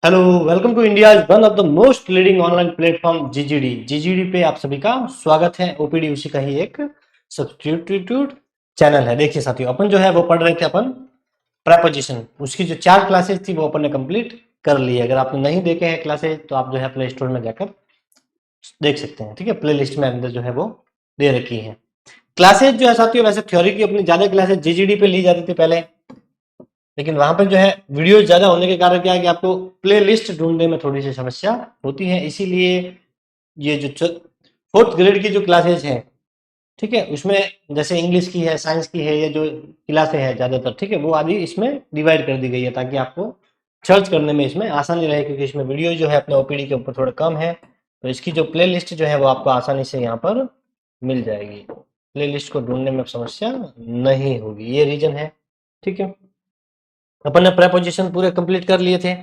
Hello, welcome to India one of the most leading online platform GGD. GGD पे आप सभी का स्वागत है। ओपीडी उसी का ही एक सब्स्टिट्यूट चैनल है। देखिए साथियों, अपन जो है वो पढ़ रहे थे अपन प्रेपोजिशन, उसकी जो 4 क्लासेस थी वो अपन ने कंप्लीट कर ली है। अगर आपने नहीं देखे हैं क्लासेस तो आप जो है प्ले स्टोर में जाकर देख सकते हैं। ठीक है, प्ले लिस्ट में अंदर जो है वो दे रखी है। क्लासेस जो है साथियों, वैसे थ्योरी की अपनी ज्यादा क्लासेस जीजीडी पे ली जाती थी पहले, लेकिन वहां पर जो है वीडियो ज्यादा होने के कारण क्या है कि आपको प्ले लिस्ट ढूंढने में थोड़ी सी समस्या होती है। इसीलिए ये जो 4th ग्रेड की जो क्लासेस हैं, ठीक है, उसमें जैसे इंग्लिश की है, साइंस की है, ये जो क्लासें हैं ज्यादातर, ठीक है, वो आदि इसमें डिवाइड कर दी गई है ताकि आपको सर्च करने में इसमें आसानी रहे, क्योंकि इसमें वीडियो जो है अपने ओपीडी के ऊपर थोड़ा कम है। तो इसकी जो प्ले लिस्ट जो है वो आपको आसानी से यहाँ पर मिल जाएगी। प्ले लिस्ट को ढूंढने में समस्या नहीं होगी, ये रीजन है। ठीक है, अपन ने प्रेपोजिशन पूरे कंप्लीट कर लिए थे।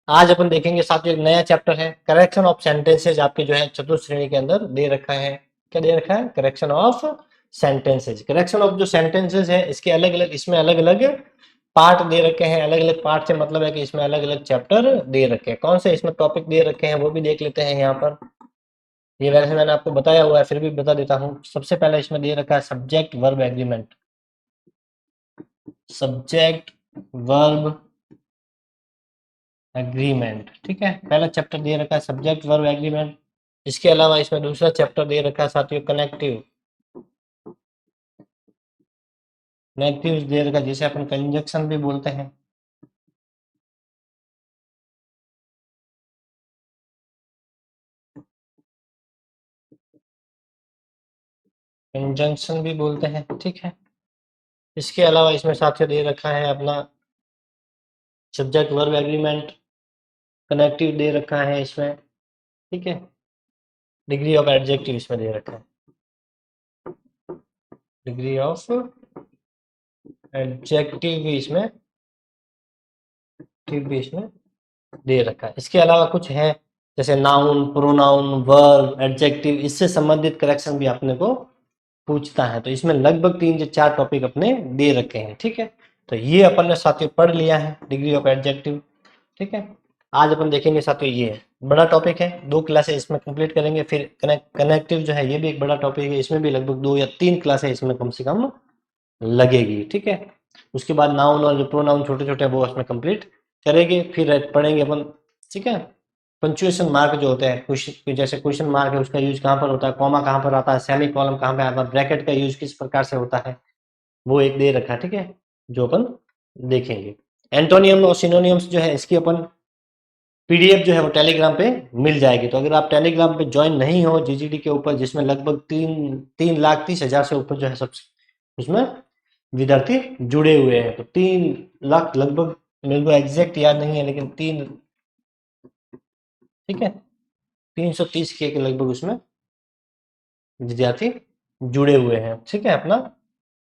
आज अपन देखेंगे साथियों एक नया चैप्टर है, करेक्शन ऑफ सेंटेंसेज। आपके जो है चतुर्थ श्रेणी के अंदर दे रखा है। क्या दे रखा है? Correction of sentences. Correction of जो सेंटेंसेज है इसके अलग अलग, इसमें अलग अलग पार्ट दे रखे हैं। अलग अलग पार्ट से मतलब है कि इसमें अलग अलग चैप्टर दे रखे हैं। कौन से इसमें टॉपिक दे रखे हैं वो भी देख लेते हैं यहाँ पर। ये वैसे मैंने आपको बताया हुआ है, फिर भी बता देता हूँ। सबसे पहले इसमें दे रखा है subject verb agreement. Subject verb agreement, ठीक है, पहला चैप्टर दे रखा है सब्जेक्ट वर्ब एग्रीमेंट। इसके अलावा इसमें दूसरा चैप्टर दे रखा है साथियों कनेक्टिव। कनेक्टिव दे रखा है जिसे अपन कंजक्शन भी बोलते हैं। कंजंक्शन भी बोलते हैं, ठीक है। इसके अलावा इसमें साथियों दे रखा है अपना सब्जेक्ट वर्ब एग्रीमेंट, कनेक्टिव दे रखा है इसमें, ठीक है। डिग्री ऑफ एडजेक्टिव इसमें दे रखा है, डिग्री ऑफ एडजेक्टिव भी इसमें दे रखा है। इसके अलावा कुछ है जैसे नाउन, प्रोनाउन, वर्ब, एडजेक्टिव, इससे संबंधित करेक्शन भी अपने को पूछता है। तो इसमें लगभग 3 से 4 टॉपिक अपने दे रखे हैं, ठीक है। तो ये अपन ने साथियों पढ़ लिया है, डिग्री ऑफ एडजेक्टिव, ठीक है। आज अपन देखेंगे साथियों, ये बड़ा टॉपिक है, 2 क्लासेस इसमें कंप्लीट करेंगे। फिर कनेक्टिव जो है ये भी एक बड़ा टॉपिक है, इसमें भी लगभग 2 या 3 क्लासेस इसमें कम से कम लगेगी, ठीक है। उसके बाद नाउन और जो प्रोनाउन छोटे छोटे वो उसमें कंप्लीट करेंगे। फिर पढ़ेंगे अपन, ठीक है, पंक्चुएशन मार्क जो होते हैं, क्वेश्चन जैसे क्वेश्चन मार्क है उसका यूज कहाँ पर होता है, कॉमा कहाँ पर आता है, सेमी कॉलम कहाँ पे आता है, ब्रैकेट का यूज किस प्रकार से होता है, वो एक दे रखा है, ठीक है, जो अपन देखेंगे। एंटोनियम और सिनोनियम्स जो है इसकी अपन पीडीएफ जो है वो टेलीग्राम पे मिल जाएगी। तो अगर आप टेलीग्राम पे ज्वाइन नहीं हो जीजीडी के ऊपर, जिसमें लगभग 3,30,000 से ऊपर जो है सब उसमें विद्यार्थी जुड़े हुए हैं, तो 3 लाख लगभग, मेरे को एग्जैक्ट याद नहीं है लेकिन 3, ठीक है, 330 के लगभग उसमें विद्यार्थी जुड़े हुए हैं, ठीक है। अपना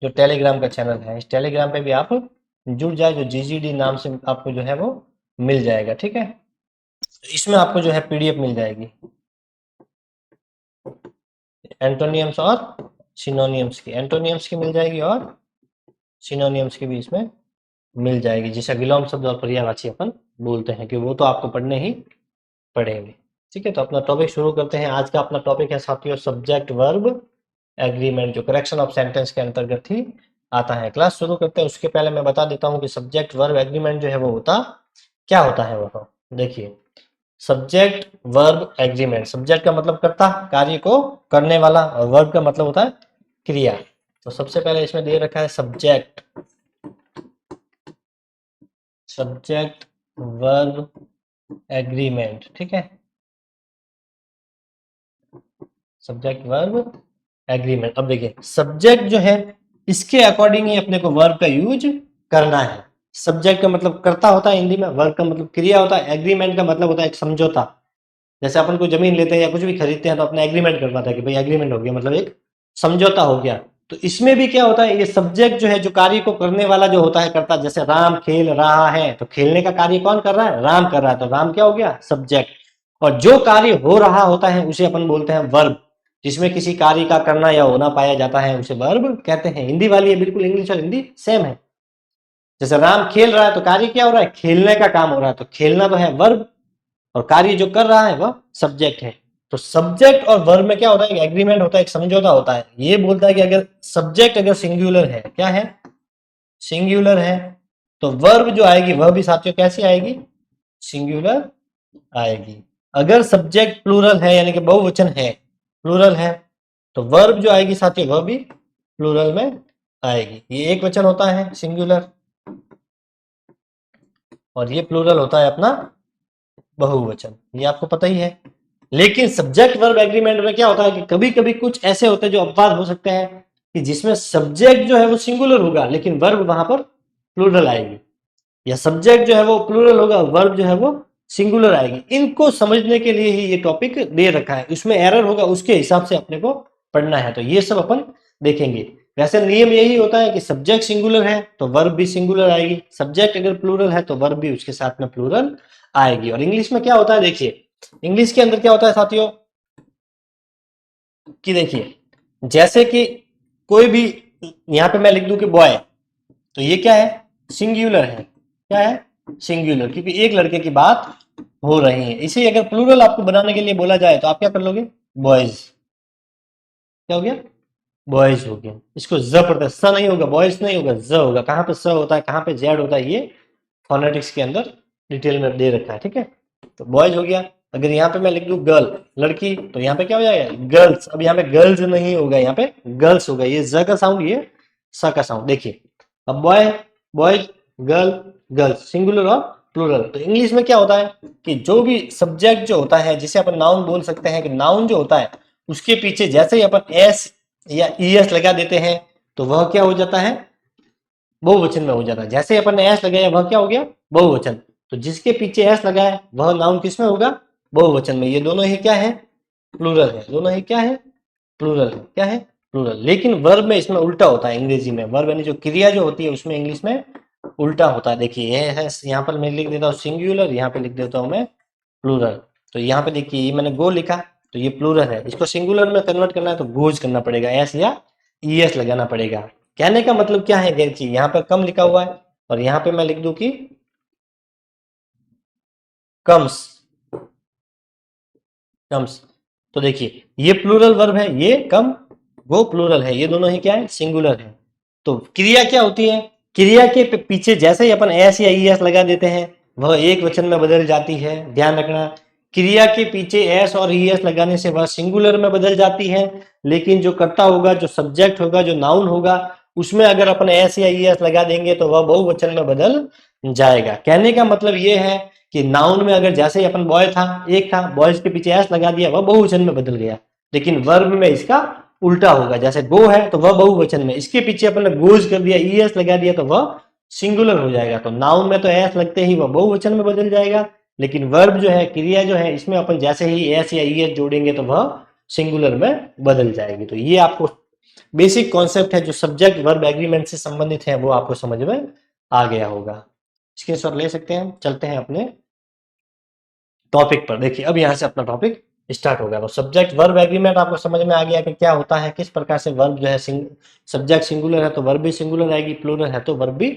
जो टेलीग्राम का चैनल है, इस टेलीग्राम पे भी आप जुड़ जाए, जो जीजीडी नाम से आपको जो है वो मिल जाएगा, ठीक है। इसमें आपको जो है पीडीएफ मिल जाएगी एंटोनियम्स और सिनोनियम्स की। एंटोनियम्स की मिल जाएगी और सिनोनियम्स की भी इसमें मिल जाएगी, जिसे विलोम शब्द और पर्यायवाची अपन बोलते हैं, कि वो तो आपको पढ़ने ही पढ़ेंगे, ठीक है। तो अपना टॉपिक शुरू करते हैं। आज का अपना टॉपिक है साथियों सब्जेक्ट वर्ब एग्रीमेंट, जो करेक्शन ऑफ सेंटेंस के अंतर्गत ही आता है। क्लास शुरू करते हैं उसके पहले मैं बता देता हूँ कि सब्जेक्ट वर्ब एग्रीमेंट जो है वो होता क्या होता है। वो देखिए, सब्जेक्ट वर्ब एग्रीमेंट, सब्जेक्ट का मतलब कर्ता, कार्य को करने वाला, और वर्ब का मतलब होता है क्रिया। तो सबसे पहले इसमें दे रखा है सब्जेक्ट, सब्जेक्ट वर्ब एग्रीमेंट, ठीक है, सब्जेक्ट वर्ब एग्रीमेंट। अब देखिए सब्जेक्ट जो है इसके अकॉर्डिंग ही अपने को वर्ब का यूज करना है। सब्जेक्ट का मतलब कर्ता होता है हिंदी में, वर्ब का मतलब क्रिया होता है, एग्रीमेंट का मतलब होता है एक समझौता। जैसे अपन को जमीन लेते हैं या कुछ भी खरीदते हैं तो अपना एग्रीमेंट करवाता है कि भाई एग्रीमेंट हो गया, मतलब एक समझौता हो गया। तो इसमें भी क्या होता है, ये सब्जेक्ट जो है जो कार्य को करने वाला जो होता है कर्ता, जैसे राम खेल रहा है तो खेलने का कार्य कौन कर रहा है, राम कर रहा है, तो राम क्या हो गया, सब्जेक्ट। और जो कार्य हो रहा होता है उसे अपन बोलते हैं वर्ब, जिसमें किसी कार्य का करना या होना पाया जाता है उसे वर्ब कहते हैं। हिंदी वाली है, बिल्कुल इंग्लिश और हिंदी सेम है। जैसे राम खेल रहा है तो कार्य क्या हो रहा है, खेलने का काम हो रहा है, तो खेलना तो है वर्ब, और कार्य जो कर रहा है वह सब्जेक्ट है। तो सब्जेक्ट और वर्ब में क्या होता है, एग्रीमेंट होता है, एक समझौता होता है। ये बोलता है कि अगर सब्जेक्ट अगर सिंगुलर है, क्या है, सिंगुलर है, तो वर्ब जो आएगी वह भी साथियों कैसी आएगी, सिंगुलर आएगी। अगर सब्जेक्ट प्लूरल है यानी कि बहुवचन है, प्लूरल है, तो वर्ब जो आएगी साथियों वह भी प्लूरल में आएगी। ये एक वचन होता है सिंगुलर, और ये प्लूरल होता है अपना बहुवचन, ये आपको पता ही है। लेकिन सब्जेक्ट वर्ब एग्रीमेंट में क्या होता है कि कभी कभी कुछ ऐसे होते हैं जो अपवाद हो सकते हैं कि जिसमें सब्जेक्ट जो है वो सिंगुलर होगा लेकिन वर्ब वहां पर प्लूरल आएगी, या सब्जेक्ट जो है वो प्लूरल होगा, वर्ब जो है वो सिंगुलर आएगी। इनको समझने के लिए ही ये टॉपिक दे रखा है, उसमें एरर होगा उसके हिसाब से अपने को पढ़ना है, तो ये सब अपन देखेंगे। वैसे नियम यही होता है कि सब्जेक्ट सिंगुलर है तो वर्ब भी सिंगुलर आएगी, सब्जेक्ट अगर प्लूरल है तो वर्ब भी उसके साथ में प्लूरल आएगी। और इंग्लिश में क्या होता है, देखिए इंग्लिश के अंदर क्या होता है साथियों कि देखिए जैसे कि कोई भी, यहां पे मैं लिख दूं कि बॉय, तो ये क्या है, सिंगुलर है, क्या है, सिंगुलर, क्योंकि एक लड़के की बात हो रही है। इसे अगर प्लूरल आपको बनाने के लिए बोला जाए तो आप क्या कर लोगे, बॉयज, क्या हो गया, बॉयज हो गया। इसको ज पड़ता है, स नहीं होगा, बॉयज नहीं होगा, ज होगा। कहां पे स होता है, कहां पे जेड होता है, ये फोनेटिक्स के अंदर डिटेल में दे रखा है, ठीक है। तो बॉयज हो गया। अगर यहाँ पे मैं लिख दूं गर्ल, लड़की, तो यहाँ पे क्या हो जाएगा, गर्ल्स। अब यहाँ पे गर्ल्स नहीं होगा, यहाँ पे गर्ल्स होगा। ये ज का साउंड, ये स का साउंड। देखिए अब boy, boys, girl, girls, singular और प्लूरल। तो इंग्लिश में क्या होता है कि जो भी सब्जेक्ट जो होता है, जिसे अपन नाउन बोल सकते हैं, कि नाउन जो होता है उसके पीछे जैसे ही अपन एस या ईएस लगा देते हैं तो वह क्या हो जाता है, बहुवचन में हो जाता है। जैसे अपन ने एस लगाया वह क्या हो गया, बहुवचन। तो जिसके पीछे एस लगाया वह नाउन किस में होगा, बहुवचन में। ये दोनों ही क्या है, प्लूरल है, दोनों ही क्या है, प्लूरल है, क्या है, प्लूरल। लेकिन वर्ब में इसमें उल्टा होता है, अंग्रेजी में वर्ब यानी जो क्रिया जो होती है उसमें इंग्लिश में उल्टा होता है। देखिए ये है, यहाँ पर मैं लिख देता हूँ सिंगुलर, यहाँ पे लिख देता हूँ मैं प्लूरल। तो यहाँ पे देखिए ये मैंने गो लिखा, तो ये प्लूरल है, इसको सिंगुलर में कन्वर्ट करना है तो गोज करना पड़ेगा, एस या ईएस लगाना पड़ेगा। कहने का मतलब क्या है गैर चीज, यहाँ पर कम लिखा हुआ है और यहाँ पे मैं लिख दूं कि कम्स, कम्स। तो देखिए ये प्लूरल वर्ब है, ये कम, वो प्लूरल है, ये दोनों ही क्या है, सिंगुलर है। तो क्रिया क्या होती है, क्रिया के पीछे जैसे ही अपन एस या ईएस लगा देते हैं वह एक वचन में बदल जाती है। ध्यान रखना, क्रिया के पीछे एस और ईएस लगाने से वह सिंगुलर में बदल जाती है, लेकिन जो कर्ता होगा, जो सब्जेक्ट होगा, जो नाउन होगा, उसमें अगर अपन एस या ईएस लगा देंगे तो वह बहुवचन में बदल जाएगा। कहने का मतलब ये है कि नाउन में अगर जैसे ही अपन बॉय था, एक था, बॉयज के पीछे एस लगा दिया वह बहुवचन में बदल गया। लेकिन वर्ब में इसका उल्टा होगा, जैसे गो है तो वह बहुवचन में, इसके पीछे अपन ने गोज कर दिया, ईएस लगा दिया तो वह सिंगुलर हो जाएगा। तो नाउन में तो एस लगते ही वह बहुवचन में बदल जाएगा, लेकिन वर्ब जो है, क्रिया जो है, इसमें अपन जैसे ही एस या ईएस जोड़ेंगे तो वह सिंगुलर में बदल जाएगी। तो ये आपको बेसिक कॉन्सेप्ट है जो सब्जेक्ट वर्ब एग्रीमेंट से संबंधित है, वो आपको समझ में आ गया होगा। स्क्रीनशॉट ले सकते हैं। चलते हैं अपने टॉपिक पर। देखिए अब यहाँ से अपना टॉपिक स्टार्ट हो गया। तो सब्जेक्ट वर्ब एग्रीमेंट आपको समझ में आ गया कि क्या होता है, किस प्रकार से वर्ब जो है, सब्जेक्ट सिंगुलर है तो वर्ब भी सिंगुलर आएगी, प्लूरल है तो वर्ब भी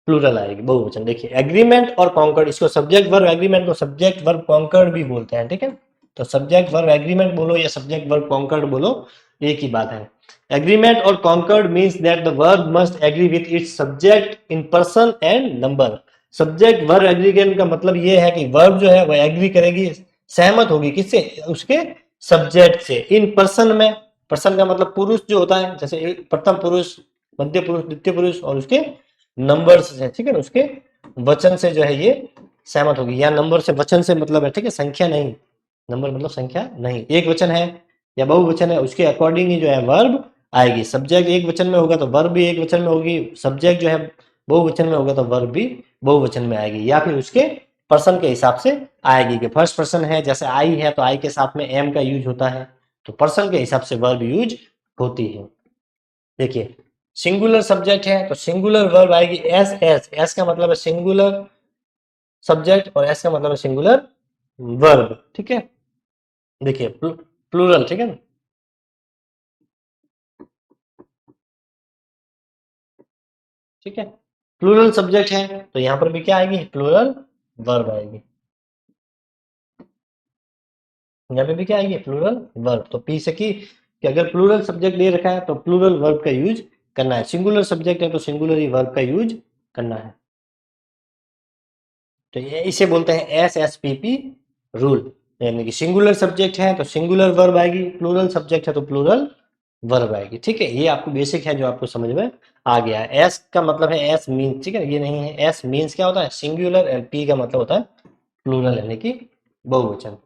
प्लूरल आएगी, बहुवचन। देखिए एग्रीमेंट और कॉन्कर्ड, इसको सब्जेक्ट वर्ब एग्रीमेंट को सब्जेक्ट वर्ब कॉन्कर्ड भी बोलते हैं, ठीक है। तो सब्जेक्ट वर्ब एग्रीमेंट बोलो या सब्जेक्ट वर्ब कॉन्कर्ड बोलो, एक ही बात है। एग्रीमेंट और concord means that the verb must agree with its subject in person and number. Subject verb aggregate का मतलब ये है कि वर्ब जो है वह एग्री करेगी, सहमत होगी, किससे, उसके सब्जेक्ट से। इन पर्सन में, पर्सन का मतलब पुरुष जो होता है, जैसे प्रथम पुरुष, मध्य पुरुष, द्वितीय पुरुष, और उसके नंबर से, ठीक है ना, उसके वचन से जो है ये सहमत होगी। या नंबर से वचन से मतलब है, ठीक है, संख्या नहीं, नंबर मतलब संख्या नहीं। एक वचन है या बहुवचन है उसके अकॉर्डिंग ही जो है वर्ब आएगी। सब्जेक्ट एक वचन में होगा तो वर्ब भी एक वचन में होगी, सब्जेक्ट जो है बहुवचन में होगा तो वर्ब भी बहुवचन में आएगी, या फिर उसके पर्सन के हिसाब से आएगी। कि फर्स्ट पर्सन है, जैसे आई है तो आई के साथ में एम का यूज होता है, तो पर्सन के हिसाब से वर्ब यूज होती है। देखिए सिंगुलर सब्जेक्ट है तो सिंगुलर वर्ब आएगी एस। एस, एस का मतलब है सिंगुलर सब्जेक्ट और एस का मतलब है सिंगुलर वर्ब, ठीक है। देखिए प्लूरल, ठीक है ना, ठीक है। प्लूरल सब्जेक्ट है तो यहाँ पर भी क्या आएगी, प्लूरल वर्ब आएगी। यहाँ पे भी क्या आएगी, प्लूरल वर्ब। तो पी से कि अगर प्लूरल सब्जेक्ट दे रखा है तो प्लूरल वर्ब का यूज करना है, सिंगुलर सब्जेक्ट है तो सिंगुलर ही वर्ब का यूज करना है। तो ये इसे बोलते हैं SSPP रूल, यानी कि सिंगुलर सब्जेक्ट है तो सिंगुलर वर्ब आएगी, प्लूरल सब्जेक्ट है तो प्लूरल वर्ब आएगी। ठीक है, ये आपको बेसिक है जो आपको समझ में आ गया है। एस का मतलब है एस मीन्स, ठीक है, ये नहीं है। एस मीन्स क्या होता है, सिंगुलर, एंड पी का मतलब होता है प्लूरल यानी कि बहुवचन।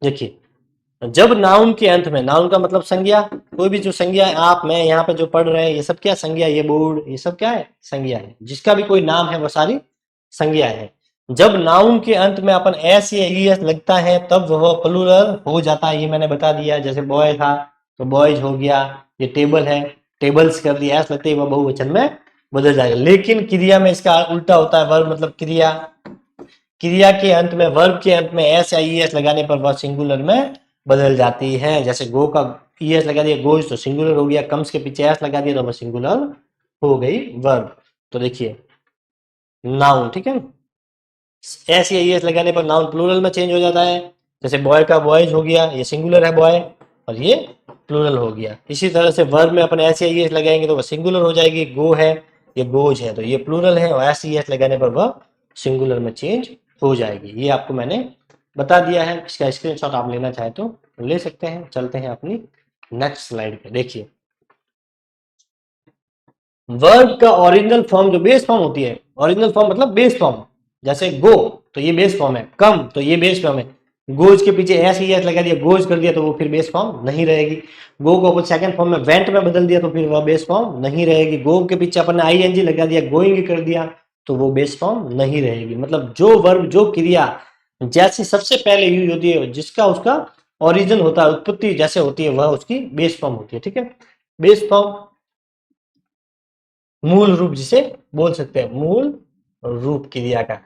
देखिए, जब नाउन के अंत में, नाउन का मतलब संज्ञा, कोई भी जो संज्ञा है, आप मैं यहाँ पे जो पढ़ रहे हैं ये सब क्या संज्ञा, ये बोर्ड, ये सब क्या है, संज्ञा है। जिसका भी कोई नाम है वो सारी संज्ञा है। जब नाउन के अंत में अपन एस या ई एस लगता है तब वह प्लूरल हो जाता है, ये मैंने बता दिया। जैसे बॉय था तो बॉयज हो गया, ये टेबल है, टेबल्स कर दिया, एस लगते ही वह बहुवचन में बदल जाएगा। लेकिन क्रिया में इसका उल्टा होता है, वर्ब मतलब क्रिया, क्रिया के अंत में, वर्ब के अंत में एस या ई एस लगाने पर वह सिंगुलर में बदल जाती है। जैसे गो का ई एस लगा दिया गोज तो सिंगुलर हो गया, कम्स के पीछे एस लगा दिया तो वह सिंगुलर हो गई वर्ब। तो देखिए नाउन, ठीक है, एस या ई एस लगाने पर नाउन प्लूरल में चेंज हो जाता है। जैसे बॉय का बॉयज हो गया, ये सिंगुलर है बॉय, और ये प्लूरल हो गया। इसी तरह से वर्ब में अपन एस या ई एस लगाएंगे तो वह सिंगुलर हो जाएगी, गो है ये गोज है तो ये प्लूरल है, और एस ई एस लगाने पर वह सिंगुलर में चेंज हो जाएगी। ये आपको मैंने बता दिया है, इसका स्क्रीनशॉट आप लेना चाहे तो ले सकते हैं। चलते हैं अपनी नेक्स्ट स्लाइड पे। देखिए, वर्ब का ओरिजिनल फॉर्म जो बेस फॉर्म होती है, ओरिजिनल फॉर्म मतलब बेस फॉर्म, जैसे गो तो ये बेस फॉर्म है, कम तो ये बेस फॉर्म है, गोज के पीछे एस ई एस लगा दिया, गोज कर दिया तो वो फिर बेस फॉर्म नहीं रहेगी। गो को अपन सेकंड फॉर्म में वेंट में बदल दिया तो फिर वह बेस फॉर्म नहीं रहेगी। गो के पीछे अपन ने आई एन जी लगा दिया, गोइंग कर दिया तो वो बेस फॉर्म नहीं रहेगी। मतलब जो वर्ब, जो क्रिया जैसी सबसे पहले यूज होती है, जिसका उसका ओरिजिन होता है, उत्पत्ति जैसे होती है, वह उसकी बेस फॉर्म होती है। ठीक है, बेस फॉर्म, मूल रूप जिसे बोल सकते हैं, मूल रूप क्रिया का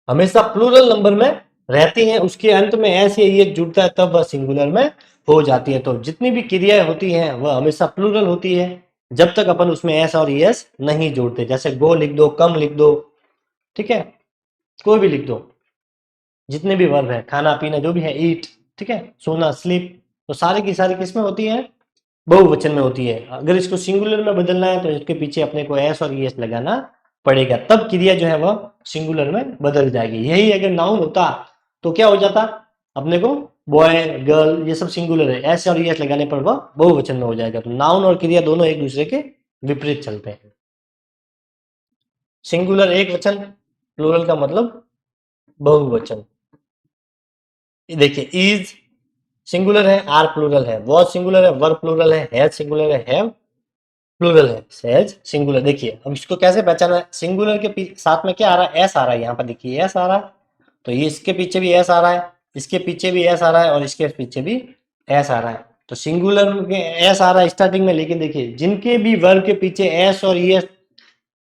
हमेशा प्लूरल नंबर में रहती है, उसके अंत में एस या ये जुड़ता है तब वह सिंगुलर में हो जाती है। तो जितनी भी क्रियाएं होती हैं वह हमेशा प्लूरल होती है जब तक अपन उसमें एस और एस नहीं जोड़ते। जैसे गो लिख दो, कम लिख दो, ठीक है, कोई भी लिख दो, जितने भी वर्ब है, खाना पीना जो भी है, ईट, ठीक है, सोना, स्लीप, तो सारी की सारी किसमें होती है, बहुवचन में होती है। अगर इसको सिंगुलर में बदलना है तो इसके पीछे अपने को एस और एस लगाना पड़ेगा, तब क्रिया जो है वह सिंगुलर में बदल जाएगी। यही अगर नाउन होता तो क्या हो जाता, अपने को बॉय गर्ल ये सब सिंगुलर है, एस और एस लगाने पर वह बहुवचन में हो जाएगा। तो नाउन और क्रिया दोनों एक दूसरे के विपरीत चलते हैं। सिंगुलर एक वचन, प्लूरल का मतलब बहुवचन। देखिए, इज सिंगुलर है, आर प्लूरल है, वॉज सिंगुलर है, वर प्लूरल है, हैज सिंगुलर है, हैव प्लूरल है, सहज सिंगुलर। देखिए अब इसको कैसे पहचाना है, सिंगुलर के साथ में क्या आ रहा है, एस आ रहा है। यहाँ पर देखिए एस आ रहा है, तो ये इसके पीछे भी एस आ रहा है, इसके पीछे भी एस आ रहा है, और इसके पीछे भी एस आ रहा है। तो सिंगुलर में एस आ रहा है स्टार्टिंग में, लेकिन देखिए जिनके भी वर्ब के पीछे एस और एस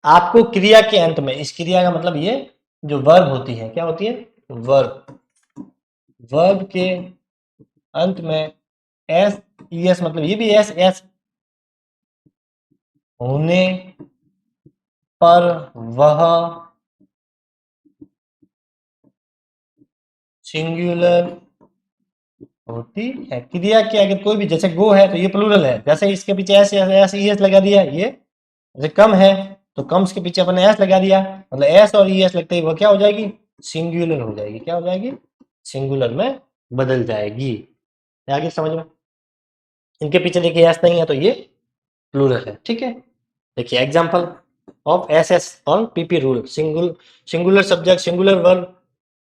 आपको क्रिया के अंत में, इस क्रिया का मतलब ये जो वर्ब होती है, क्या होती है, वर्ब, वर्ब के अंत में एस एस, मतलब ये भी एस एस होने पर वह सिंगुलर होती है। क्रिया के अगर कोई भी, जैसे गो है तो ये प्लूरल है, जैसे इसके पीछे एस एस एस लगा दिया, ये जैसे कम है तो कम्स के पीछे अपने एस लगा दिया, मतलब एस और एस लगते ही वो क्या हो जाएगी, सिंगुलर हो जाएगी। क्या हो जाएगी, सिंगुलर में बदल जाएगी। आगे समझ में, इनके पीछे देखिए एस नहीं है तो ये प्लूरल है। ठीक है, देखिए एग्जांपल ऑफ एस एस और PP rule, singular subject singular verb,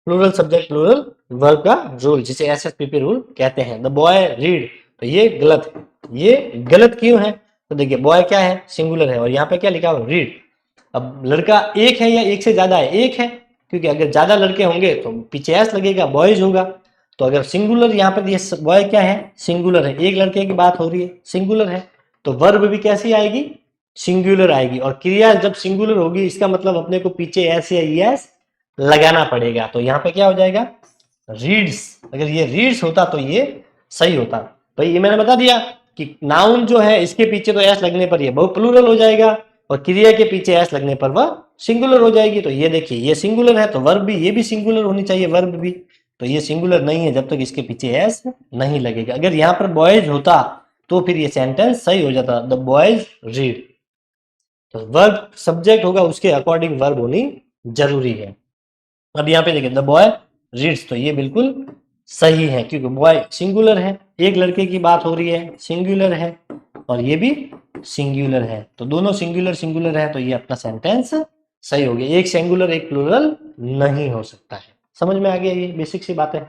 plural subject plural verb का रूल, जिसे एस एस पीपी रूल कहते हैं। द बॉय रीड, तो ये गलत है, ये गलत क्यों है, तो देखिए बॉय क्या है, सिंगुलर है, और यहाँ पे क्या लिखा हुआ, रीड। अब लड़का एक है या एक से ज्यादा है, एक है, क्योंकि अगर ज्यादा लड़के होंगे तो पीछे एस लगेगा, बॉयज होगा। तो अगर सिंगुलर यहाँ पे ये बॉय क्या है, सिंगुलर है, एक लड़के की बात हो रही है, सिंगुलर है, तो वर्ब भी कैसी आएगी, सिंगुलर आएगी। और क्रिया जब सिंगुलर होगी इसका मतलब अपने को पीछे एस या एस लगाना पड़ेगा। तो यहाँ पे क्या हो जाएगा, रीड्स। अगर ये रीड्स होता तो ये सही होता। भाई ये मैंने बता दिया कि नाउन जो है इसके पीछे तो एस लगने पर ये बहु प्लूरल हो जाएगा, और क्रिया के पीछे एस लगने पर वह सिंगुलर हो जाएगी। तो ये देखिए ये सिंगुलर है तो वर्ब भी, ये भी सिंगुलर होनी चाहिए, वर्ब भी। तो ये सिंगुलर नहीं है जब तक इसके पीछे एस नहीं लगेगा। अगर यहाँ पर बॉयज होता तो फिर ये सेंटेंस सही हो जाता, द बॉयज रीड। तो वर्ब सब्जेक्ट होगा उसके अकॉर्डिंग वर्ब होनी जरूरी है। अब यहाँ पे देखिए द बॉय रीड्स, तो ये बिल्कुल सही है क्योंकि बॉय सिंगुलर है, एक लड़के की बात हो रही है, सिंगुलर है, और ये भी सिंगुलर है, तो दोनों सिंगुलर सिंगुलर है, तो ये अपना सेंटेंस सही हो गया। एक सिंगुलर एक प्लूरल नहीं हो सकता है। समझ में आ गया, ये बेसिक सी बात है।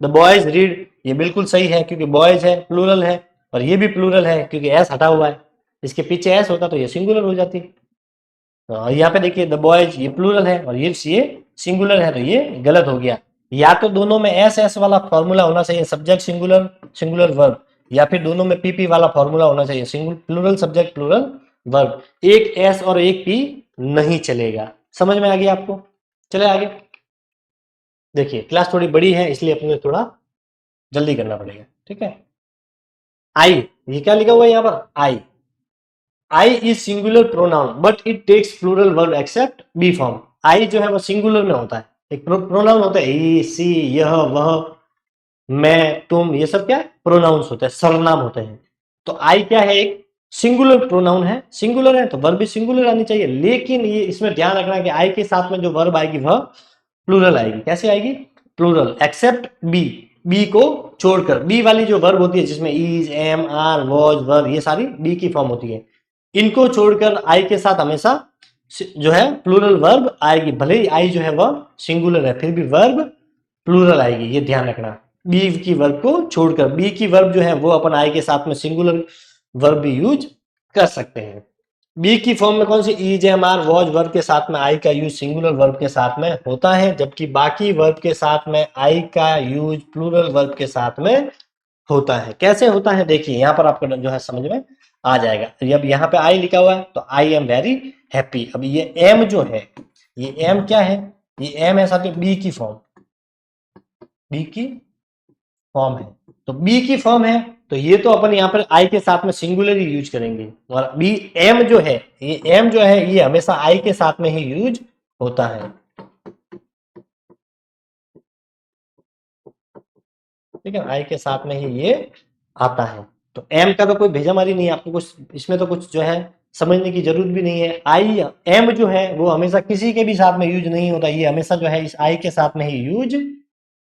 द बॉयज रीड, ये बिल्कुल सही है क्योंकि बॉयज है, प्लूरल है, और ये भी प्लूरल है क्योंकि एस हटा हुआ है, इसके पीछे एस होता तो ये सिंगुलर हो जाती। तो यहाँ पे देखिए द बॉयज ये प्लूरल है और ये सिंगुलर है, तो ये गलत हो गया। या तो दोनों में एस एस वाला फॉर्मूला होना चाहिए, सब्जेक्ट सिंगुलर सिंगुलर वर्ब, या फिर दोनों में पीपी वाला फॉर्मूला होना चाहिए, singular plural subject plural verb. एक एस और एक पी नहीं चलेगा। समझ में आ गया आपको? चले आगे देखिए, क्लास थोड़ी बड़ी है इसलिए अपने थोड़ा जल्दी करना पड़ेगा, ठीक है। आई, ये क्या लिखा हुआ है यहाँ पर? I, I is singular pronoun but it takes plural verb except be form. I जो है वो सिंगुलर में होता है, एक प्रोनाउन होता है, ही सी यह वह मैं तुम, ये सब क्या है? प्रोनाउंस होते हैं, सर्वनाम होते हैं। तो आई क्या है? एक सिंगुलर प्रोनाउन है, सिंगुलर है तो वर्ब भी सिंगुलर आनी चाहिए, लेकिन ये इसमें ध्यान रखना कि आई के साथ में जो वर्ब आएगी वह प्लूरल आएगी। कैसे आएगी? प्लूरल, एक्सेप्ट बी, बी को छोड़कर। बी वाली जो वर्ब होती है जिसमें is am are was were, ये सारी बी की फॉर्म होती है, इनको छोड़कर आई के साथ हमेशा जो है प्लूरल वर्ब आएगी। भले ही आई जो है वह सिंगुलर है फिर भी वर्ब प्लूरल आएगी, ये ध्यान रखना। बी की वर्ब को छोड़कर, बी की वर्ब जो है वो अपन आई के साथ में सिंगुलर वर्ब भी यूज कर सकते हैं। बी की फॉर्म में कौन सी? Is am are was verb के साथ में आई का यूज सिंगुलर वर्ब के साथ में होता है, जबकि बाकी वर्ब के साथ में आई का यूज प्लूरल वर्ब के साथ में होता है। कैसे होता है देखिए, यहाँ पर आपको जो है समझ में आ जाएगा। अब यहाँ पे आई लिखा हुआ है तो आई एम वेरी हैप्पी। अब ये एम जो है, ये एम क्या है? ये एम है साथ में बी की फॉर्म, बी की फॉर्म है, तो बी की फॉर्म है तो ये तो अपन यहाँ पर आई के साथ में सिंगुलर ही यूज करेंगे, और बी एम जो है, ये एम जो है ये हमेशा आई के साथ में ही यूज होता है, ठीक है, आई के साथ में ही ये आता है। तो एम का तो कोई भेजामारी नहीं है, आपको कुछ इसमें तो कुछ जो है समझने की जरूरत भी नहीं है। आई एम जो है वो हमेशा किसी के भी साथ में यूज नहीं होता, ये हमेशा जो है इस आई के साथ में ही यूज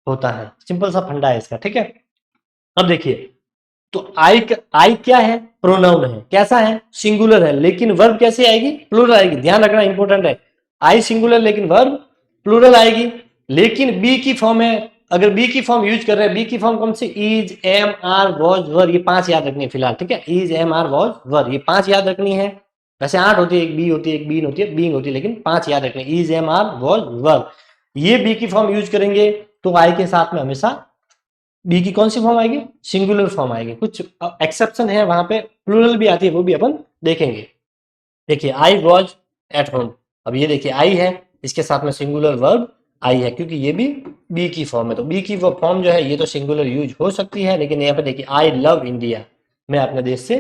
होता है। सिंपल सा फंडा है इसका, ठीक है। अब देखिए, तो आई क्या है? प्रोनाउन है। कैसा है? सिंगुलर है, लेकिन वर्ब कैसे आएगी? प्लूरल आएगी। ध्यान रखना, इंपॉर्टेंट है। आई सिंगुलर लेकिन वर्ब प्लूरल आएगी, लेकिन बी की फॉर्म है। अगर बी की फॉर्म यूज कर रहे हैं, बी की फॉर्म कौन सी? Is am are was were, ये 5 याद रखनी है फिलहाल, ठीक है। Is am are was were, ये 5 याद रखनी है। वैसे 8 होती है, एक बी होती है, एक बीन होती है, बीइंग होती है, लेकिन 5 याद रखनी है। Is am are was were, ये बी की फॉर्म यूज करेंगे तो आई के साथ में हमेशा बी की कौन सी फॉर्म आएगी? सिंगुलर फॉर्म आएगी। कुछ एक्सेप्शन है वहां पे, प्लूरल भी आती है, वो भी अपन देखेंगे। देखिए, आई वॉज एट होम, अब ये देखिए आई है, इसके साथ में सिंगुलर वर्ब आई है क्योंकि ये भी बी की फॉर्म है, तो बी की वो फॉर्म जो है ये तो सिंगुलर यूज हो सकती है, लेकिन यहाँ पे देखिए आई लव इंडिया, मैं अपने देश से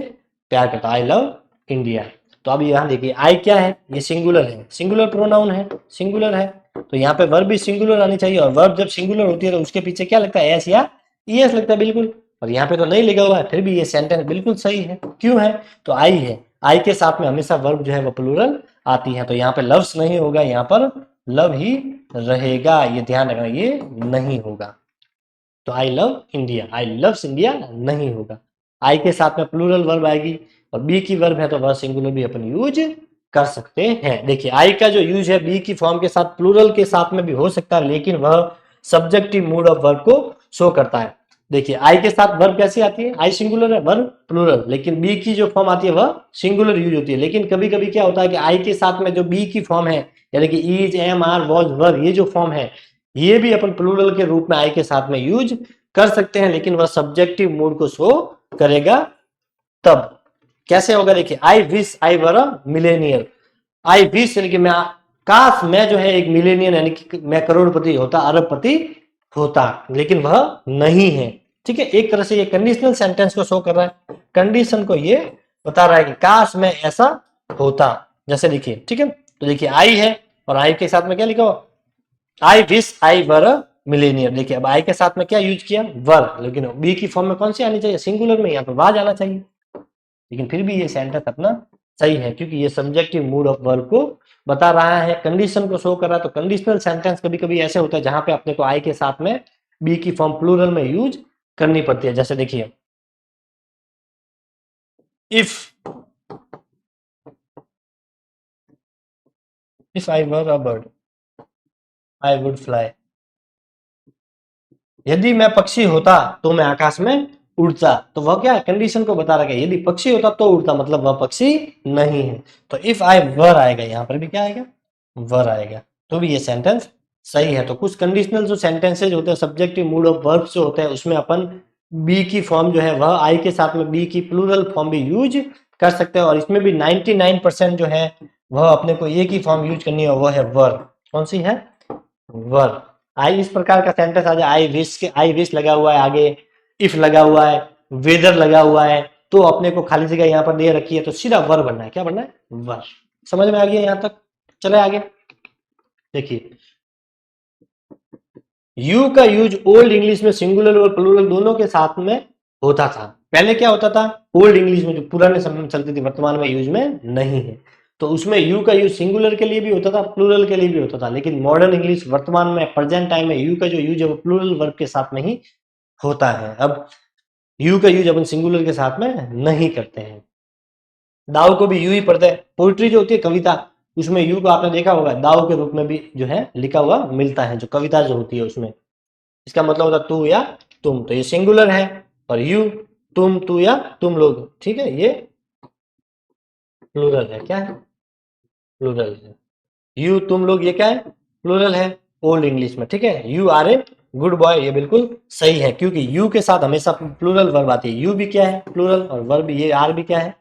प्यार करता, आई लव इंडिया। तो अब यहाँ देखिए आई क्या है? ये सिंगुलर है, सिंगुलर प्रोनाउन है, सिंगुलर है, तो यहाँ पे वर्ब भी सिंगुलर आनी चाहिए, और वर्ब जब सिंगुलर होती है तो उसके पीछे क्या लगता है? एस या ईएस लगता है, बिल्कुल। और यहाँ पे तो नहीं लिखा हुआ है, फिर भी ये सेंटेंस बिल्कुल सही है। क्यों है? तो आई है, आई के साथ में हमेशा वर्ब जो है वो प्लूरल आती है, तो यहाँ पे लव्स नहीं होगा, यहाँ पर लव ही रहेगा, ये ध्यान रखना, ये नहीं होगा। तो I love India, I loves India नहीं होगा। आई के साथ में प्लूरल वर्ब आएगी, और बी की वर्ब है तो वह सिंगुलर भी अपन यूज कर सकते हैं। देखिए, आई का जो यूज है बी की फॉर्म के साथ, प्लूरल के साथ में भी हो सकता है, लेकिन वह सब्जेक्टिव मूड ऑफ वर्ब को शो करता है। देखिए, आई के साथ वर्ब कैसी आती है? आई सिंगुलर है, वर्ब प्लूरल, लेकिन बी की जो फॉर्म आती है वह सिंगुलर यूज होती है। लेकिन कभी कभी क्या होता है कि आई के साथ में जो बी की फॉर्म है, यानी कि is am are was were, ये जो फॉर्म है ये भी अपन प्लूरल के रूप में आई के साथ में यूज कर सकते हैं, लेकिन वह सब्जेक्टिव मूड को शो करेगा। तब कैसे होगा? देखिए, I wish I were a millionaire, I wish यानी कि मैं, काश मैं जो है एक मिलेनियर यानी कि मैं करोड़पति होता, अरबपति होता, लेकिन वह नहीं है, ठीक है। एक तरह से ये कंडीशनल सेंटेंस को शो कर रहा है, कंडीशन को ये बता रहा है कि काश मैं ऐसा होता, जैसे देखिए, ठीक है। तो देखिए आई है और आई के साथ में क्या लिखा हो? I wish I were a millionaire. देखिए अब आई के साथ में क्या यूज किया, वर, लेकिन बी की फॉर्म में कौन सी आनी चाहिए, सिंगुलर में, यहाँ पे वाज आना चाहिए। लेकिन फिर भी ये सेंटेंस अपना सही है, क्योंकि ये सब्जेक्टिव मूड ऑफ वर्ब को बता रहा है, कंडीशन को शो कर रहा है। तो कंडीशनल सेंटेंस कभी कभी ऐसे होता है जहां पे अपने को आई के साथ में बी की फॉर्म प्लूरल में यूज करनी पड़ती है। जैसे देखिए, if I were a bird I would fly. यदि मैं पक्षी होता तो मैं आकाश में उड़ता। तो वह क्या है, कंडीशन को बता रहा है, यदि पक्षी होता तो उड़ता, मतलब वह पक्षी नहीं है। तो इफ आई वर आएगा, यहां पर भी क्या आएगा, वर आएगा। तो भी ये सेंटेंस सही है। तो कुछ कंडीशनल जो सेंटेंसेज होते हैं, सब्जेक्टिव मूड ऑफ वर्ब्स जो होते हैं, उसमें अपन बी की फॉर्म जो है वह आई के साथ में बी की प्लूरल फॉर्म भी यूज कर सकते हैं। और इसमें भी 99% जो है वह अपने को ए की फॉर्म यूज करनी है, वह है वर। कौन सी है, वर। आई इस प्रकार का सेंटेंस आ जाए, आई विश लगा हुआ है आगे, इफ लगा हुआ है, वेदर लगा हुआ है, तो अपने को खाली जगह यहाँ पर दे रखी है, तो सीधा वर बनना है। क्या बनना है, वर। समझ में आ गया यहाँ तक, चले आगे। देखिए, यू का यूज ओल्ड इंग्लिश में सिंगुलर और प्लूरल दोनों के साथ में होता था। पहले क्या होता था, ओल्ड इंग्लिश में जो पुराने समय में चलती थी, वर्तमान में यूज में नहीं है, तो उसमें यू का यूज सिंगुलर के लिए भी होता था, प्लूरल के लिए भी होता था। लेकिन मॉडर्न इंग्लिश वर्तमान में प्रेजेंट टाइम में यू का जो यूज है वो प्लूरल वर्ब के साथ में ही होता है। अब यू का यूज अपन सिंगुलर के साथ में नहीं करते हैं। दाव को भी यू ही पढ़ते हैं। पोइट्री जो होती है, कविता, उसमें यू को आपने देखा होगा, दाव के रूप में भी जो है लिखा हुआ मिलता है, जो कविता जो होती है उसमें। इसका मतलब होता है तू या तुम, तो ये सिंगुलर है। और यू, तुम, तू या तुम लोग, ठीक है, ये प्लूरल है। क्या है, प्लूरल है। यू, तुम लोग, ये क्या है, प्लूरल है ओल्ड इंग्लिश में, ठीक है। You are a good boy, ये बिल्कुल सही है, क्योंकि यू के साथ हमेशा प्लूरल वर्ब आती है। यू भी क्या है, प्लूरल, और वर्ब ये आर भी क्या है,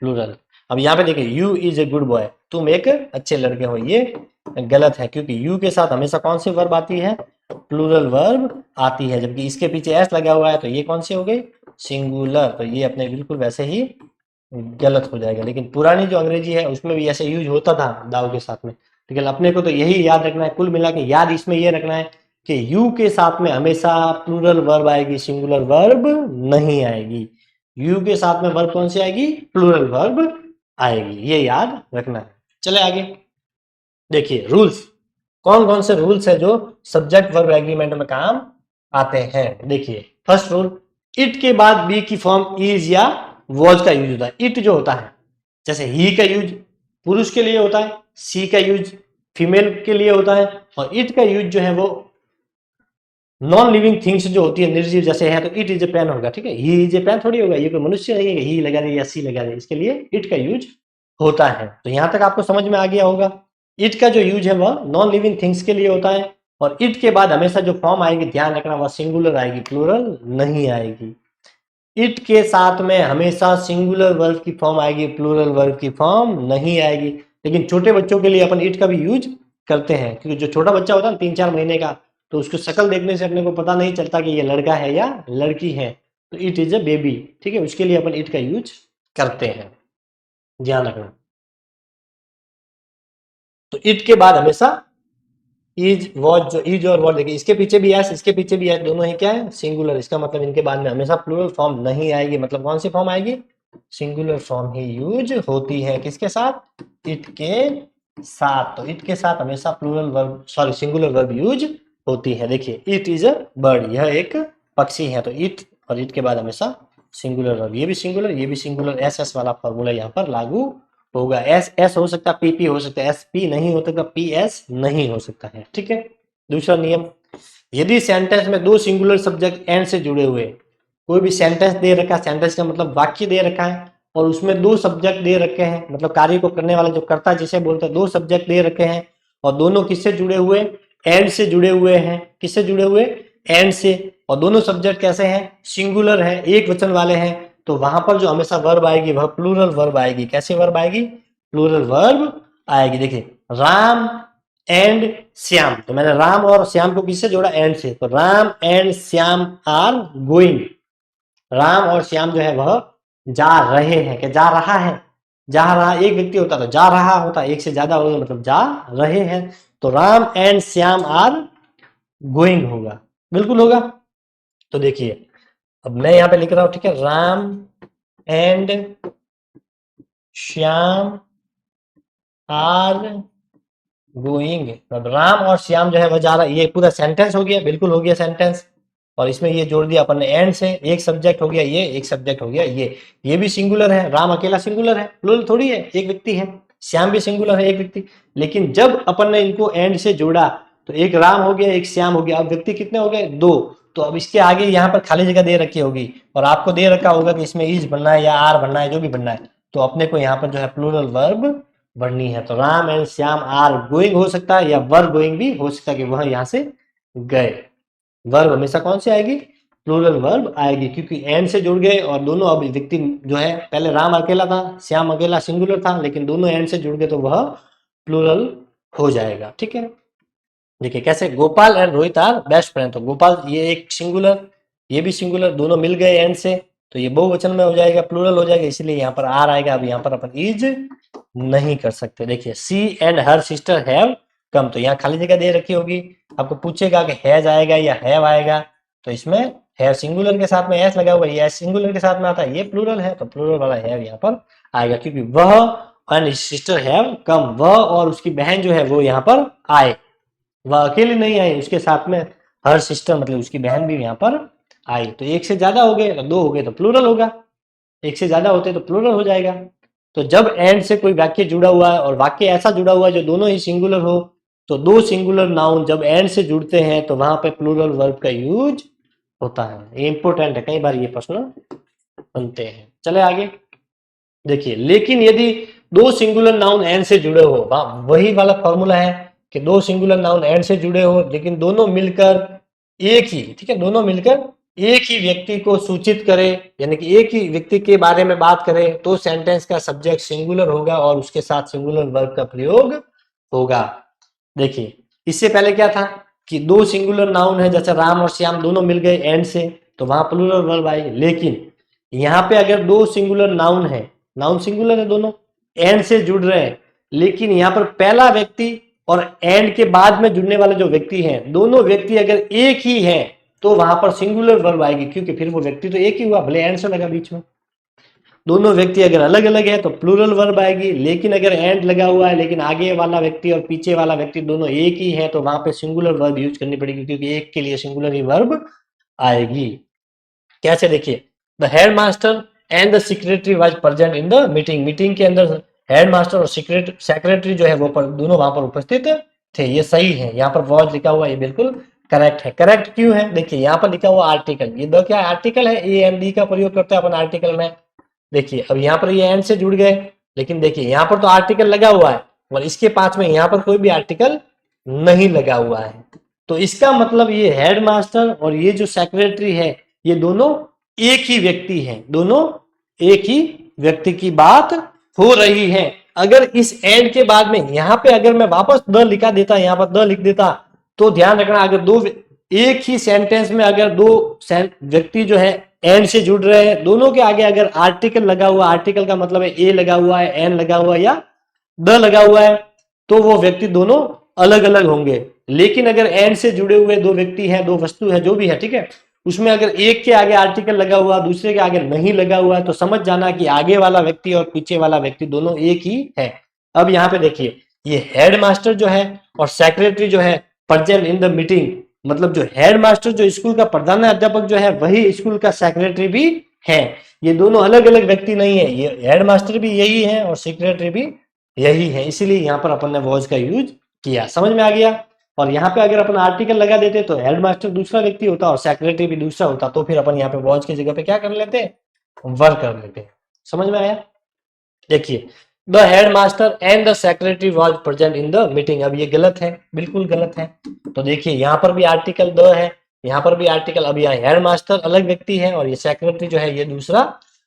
प्लूरल। अब यहाँ पे देखिए, you is a good boy, तुम एक अच्छे लड़के हो, ये गलत है, क्योंकि यू के साथ हमेशा कौन सी वर्ब आती है, प्लूरल वर्ब आती है। जबकि इसके पीछे एस लगा हुआ है, तो ये कौन सी हो गई, सिंगुलर। तो ये अपने बिल्कुल वैसे ही गलत हो जाएगा। लेकिन पुरानी जो अंग्रेजी है उसमें भी ऐसे यूज होता था दाव के साथ में। लेकिन अपने को तो यही याद रखना है, कुल मिला के याद इसमें ये रखना है कि यू के साथ में हमेशा प्लूरल वर्ब आएगी, सिंगुलर वर्ब नहीं आएगी। यू के साथ में वर्ब कौन सी आएगी, प्लूरल वर्ब आएगी, ये याद रखना है। चले आगे। देखिए रूल्स, कौन कौन से रूल्स है जो सब्जेक्ट वर्ब एग्रीमेंट में काम आते हैं। देखिए, फर्स्ट रूल, इट के बाद बी की फॉर्म इज या वॉज का यूज होता है। इट जो होता है, जैसे ही का यूज पुरुष के लिए होता है, सी का यूज फीमेल के लिए होता है, और इट का यूज जो है वो नॉन लिविंग थिंग्स जो होती है, निर्जीव जैसे है, तो इट इज ए पेन होगा, ठीक है। ही इज ए पेन थोड़ी होगा, ये कोई मनुष्य नहीं है, ही लगा दे या सी लगा दे, इसके लिए इट का यूज होता है। तो यहां तक आपको समझ में आ गया होगा। इट का जो यूज है वह नॉन लिविंग थिंग्स के लिए होता है, और इट के बाद हमेशा जो फॉर्म आएगी, ध्यान रखना, वह सिंगुलर आएगी, प्लूरल नहीं आएगी। इट के साथ में हमेशा सिंगुलर वर्ब की फॉर्म आएगी, प्लूरल वर्ब की फॉर्म नहीं आएगी। लेकिन छोटे बच्चों के लिए अपन इट का भी यूज करते हैं, क्योंकि जो छोटा बच्चा होता है ना, 3-4 महीने का, तो उसको शक्ल देखने से अपने को पता नहीं चलता कि ये लड़का है या लड़की है, तो इट इज अ बेबी, ठीक है, उसके लिए अपन इट का यूज करते हैं, ध्यान रखना। तो इट के बाद हमेशा इज वॉज, जो इज और वॉज, देखिए इसके पीछे भी एस, इसके पीछे भी एस, दोनों ही क्या है, सिंगुलर। इसका मतलब इनके बाद में हमेशा प्लूरल फॉर्म नहीं आएगी। मतलब कौन सी फॉर्म आएगी, सिंगुलर फॉर्म ही यूज होती है। किसके साथ, इट के साथ। तो इट के साथ हमेशा plural verb, sorry, singular verb use होती है। देखिए, इट इज अ बर्ड, यह एक पक्षी है, तो इट और इट के बाद हमेशा सिंगुलर वर्ब, ये भी सिंगुलर, ये भी सिंगुलर, एस एस वाला फॉर्मूला यहाँ पर लागू होगा। एस एस हो सकता है, पी पी हो सकता है, एस पी नहीं हो सकता, पी एस नहीं हो सकता है, ठीक है। दूसरा नियम, यदि सेंटेंस में दो सिंगुलर सब्जेक्ट एंड से जुड़े हुए, कोई भी सेंटेंस दे रखा है, सेंटेंस का मतलब वाक्य दे रखा है, और उसमें दो सब्जेक्ट दे रखे हैं, मतलब कार्य को करने वाला जो कर्ता जिसे बोलते हैं, दो सब्जेक्ट दे रखे हैं, और दोनों किससे जुड़े हुए, एंड से जुड़े हुए हैं। किससे जुड़े हुए, एंड से, और दोनों सब्जेक्ट कैसे हैं, सिंगुलर है, एक वचन वाले हैं, तो वहां पर जो हमेशा वर्ब आएगी वह प्लूरल वर्ब आएगी। कैसे वर्ब आएगी, प्लूरल वर्ब आएगी। देखिए, राम एंड श्याम, तो मैंने राम और श्याम को किससे जोड़ा, एंड से, तो Ram and Shyam are going. Ram और श्याम जो है वह जा रहे हैं, क्या जा रहा है, जा रहा, एक व्यक्ति होता तो जा रहा होता, एक से ज्यादा होगा मतलब जा रहे हैं। तो Ram and Shyam are going होगा, बिल्कुल होगा। तो देखिए अब मैं यहाँ पे लिख रहा हूं, ठीक है, Ram and Shyam are going. अब राम और श्याम जो है वो जा रहा है, ये पूरा सेंटेंस हो गया, बिल्कुल हो गया सेंटेंस। और इसमें ये जोड़ दिया अपन ने एंड से, एक सब्जेक्ट हो गया ये, एक सब्जेक्ट हो गया ये भी सिंगुलर है, राम अकेला सिंगुलर है, प्लूरल थोड़ी है, एक व्यक्ति है। श्याम भी सिंगुलर है, एक व्यक्ति। लेकिन जब अपन ने इनको एंड से जोड़ा तो एक राम हो गया, एक श्याम हो गया। अब व्यक्ति कितने हो गए, दो। तो अब इसके आगे यहाँ पर खाली जगह दे रखी होगी, और आपको दे रखा होगा कि इसमें इज बनना है या आर बनना है, जो भी बनना है। तो अपने को यहाँ पर जो है प्लूरल वर्ब बढ़नी है। तो Ram and Shyam are going हो सकता है, या वर गोइंग भी हो सकता है कि वह यहाँ से गए। वर्ब हमेशा कौन सी आएगी, प्लूरल वर्ब आएगी, क्योंकि एंड से जुड़ गए और दोनों अब व्यक्ति जो है, पहले राम अकेला था, श्याम अकेला सिंगुलर था, लेकिन दोनों एंड से जुड़ गए तो वह प्लूरल हो जाएगा। ठीक है, देखिए कैसे, Gopal and Rohit are best friend. तो गोपाल ये एक सिंगुलर, ये भी सिंगुलर, दोनों मिल गए एंड से, तो ये बहुवचन में हो जाएगा, प्लूरल हो जाएगा, इसलिए यहाँ पर आर आएगा। अब यहाँ पर अपन इज नहीं कर सकते। देखिए she and her sister have come, तो यहाँ खाली जगह दे रखी होगी, आपको पूछेगा कि हैज आएगा या हैव आएगा। तो इसमें हैव सिंगुलर के साथ में एस लगा हुआ है, ये सिंगुलर के साथ में आता है, ये प्लूरल है, तो प्लूरल वाला हैव यहाँ पर आएगा, क्योंकि वह एंड सिस्टर हैव कम, वह और उसकी बहन जो है वो यहाँ पर आए। वह अकेले नहीं आई, उसके साथ में हर सिस्टर मतलब उसकी बहन भी यहाँ पर आई। तो एक से ज्यादा हो गए, दो हो गए तो प्लूरल होगा, एक से ज्यादा होते तो प्लूरल हो जाएगा। तो जब एंड से कोई वाक्य जुड़ा हुआ है और वाक्य ऐसा जुड़ा हुआ है जो दोनों ही सिंगुलर हो, तो दो सिंगुलर नाउन जब एंड से जुड़ते हैं तो वहां पे प्लूरल वर्ब का यूज होता है। ये इंपॉर्टेंट है, कई बार ये प्रश्न बनते हैं। चले आगे, देखिए लेकिन यदि दो सिंगुलर नाउन एंड से जुड़े हो, वही वाला फॉर्मूला है कि दो सिंगुलर नाउन एंड से जुड़े हो लेकिन दोनों मिलकर एक ही, ठीक है, दोनों मिलकर एक ही व्यक्ति को सूचित करे, यानी कि एक ही व्यक्ति के बारे में बात करे, तो सेंटेंस का सब्जेक्ट सिंगुलर होगा और उसके साथ सिंगुलर वर्ब का प्रयोग होगा। देखिए इससे पहले क्या था कि दो सिंगुलर नाउन है, जैसे राम और श्याम दोनों मिल गए एंड से, तो वहां प्लूरल वर्ब आएगी। लेकिन यहाँ पे अगर दो सिंगुलर नाउन है, नाउन सिंगुलर है, दोनों एंड से जुड़ रहे हैं, लेकिन यहाँ पर पहला व्यक्ति और एंड के बाद में जुड़ने वाले जो व्यक्ति हैं, दोनों व्यक्ति अगर एक ही हैं तो वहां पर सिंगुलर वर्ब आएगी, क्योंकि फिर वो व्यक्ति तो एक ही हुआ, भले एंड से लगा बीच में। दोनों व्यक्ति अगर अलग अलग है तो प्लूरल वर्ब आएगी, लेकिन अगर एंड लगा हुआ है लेकिन आगे वाला व्यक्ति और पीछे वाला व्यक्ति दोनों एक ही है, तो वहां पे सिंगुलर वर्ब यूज करनी पड़ेगी, क्योंकि एक के लिए सिंगुलर ही वर्ब आएगी। कैसे, देखिए the head master and the secretary was present in the meeting. Meeting के अंदर हेड मास्टर और सेक्रेटरी जो है वो दोनों वहां पर उपस्थित थे। ये सही है, यहाँ पर वॉज लिखा हुआ, ये बिल्कुल करेक्ट है। करेक्ट क्यों है, देखिए यहाँ पर लिखा हुआ आर्टिकल, ये दो क्या आर्टिकल है, ए एंड डी का प्रयोग करते हैं अपन आर्टिकल में। देखिए अब यहाँ पर ये एंड से जुड़ गए, लेकिन देखिए यहाँ पर तो आर्टिकल लगा हुआ है और इसके पास में यहाँ पर कोई भी आर्टिकल नहीं लगा हुआ है। तो इसका मतलब ये हेड मास्टर और ये जो सेक्रेटरी है, ये दोनों एक ही व्यक्ति हैं, दोनों एक ही व्यक्ति की बात हो रही है। अगर इस एंड के बाद में यहाँ पे अगर मैं वापस द लिखा देता, यहाँ पर द लिख देता, तो ध्यान रखना, अगर दो एक ही सेंटेंस में अगर दो व्यक्ति जो है एंड से जुड़ रहे हैं, दोनों के आगे अगर आर्टिकल लगा हुआ, आर्टिकल का मतलब है ए लगा हुआ है, एन लगा हुआ है या द लगा हुआ है, तो वो व्यक्ति दोनों अलग अलग होंगे। लेकिन अगर एंड से जुड़े हुए दो व्यक्ति हैं, दो वस्तु है, जो भी है, ठीक है, उसमें अगर एक के आगे आर्टिकल लगा हुआ दूसरे के आगे नहीं लगा हुआ है, तो समझ जाना कि आगे वाला व्यक्ति और पीछे वाला व्यक्ति दोनों एक ही है। अब यहाँ पे देखिए, ये हेड मास्टर जो है और सेक्रेटरी जो है प्रेजेंट इन द मीटिंग, मतलब जो हेड मास्टर जो स्कूल का प्रधान अध्यापक जो है वही स्कूल का सेक्रेटरी भी है। ये दोनों अलग अलग व्यक्ति नहीं है, ये हेड मास्टर भी यही है और सेक्रेटरी भी यही है, इसीलिए यहाँ पर अपन ने वॉज का यूज किया। समझ में आ गया। और यहाँ पे अगर अपन आर्टिकल लगा देते तो हेड मास्टर दूसरा व्यक्ति होता और सेक्रेटरी भी दूसरा होता, तो फिर अपन यहाँ पे वॉज की जगह पे क्या कर लेते, वर कर लेते। समझ में आया। देखिए the head master and the secretary was present in the meeting. अब ये गलत है, बिल्कुल गलत है। तो देखिए यहाँ पर भी आर्टिकल द है, यहाँ पर भी आर्टिकल। अब यहाँ हेड मास्टर अलग व्यक्ति है और ये सेक्रेटरी जो है ये दूसरा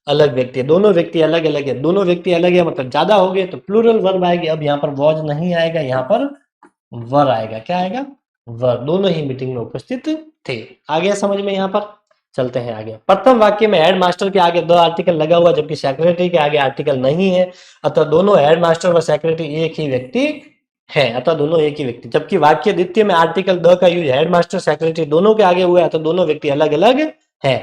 अलग व्यक्ति है, दोनों व्यक्ति अलग अलग है। दोनों व्यक्ति अलग है मतलब ज्यादा हो गए, तो प्लूरल वर्ब आएगी। अब यहाँ पर वॉज नहीं आएगा, यहाँ पर वर आएगा। क्या आएगा, वर। दोनों ही मीटिंग में उपस्थित थे। आ गया समझ में। यहाँ पर चलते हैं आगे। प्रथम वाक्य में हेड मास्टर के आगे द आर्टिकल लगा हुआ, जबकि सेक्रेटरी के आगे आर्टिकल नहीं है, अतः दोनों हेड मास्टर व सेक्रेटरी एक ही व्यक्ति है, अतः दोनों एक ही व्यक्ति। जबकि वाक्य द्वितीय में आर्टिकल द का यूज हेडमास्टर सेक्रेटरी दोनों के आगे हुआ है, तो दोनों व्यक्ति अलग अलग है।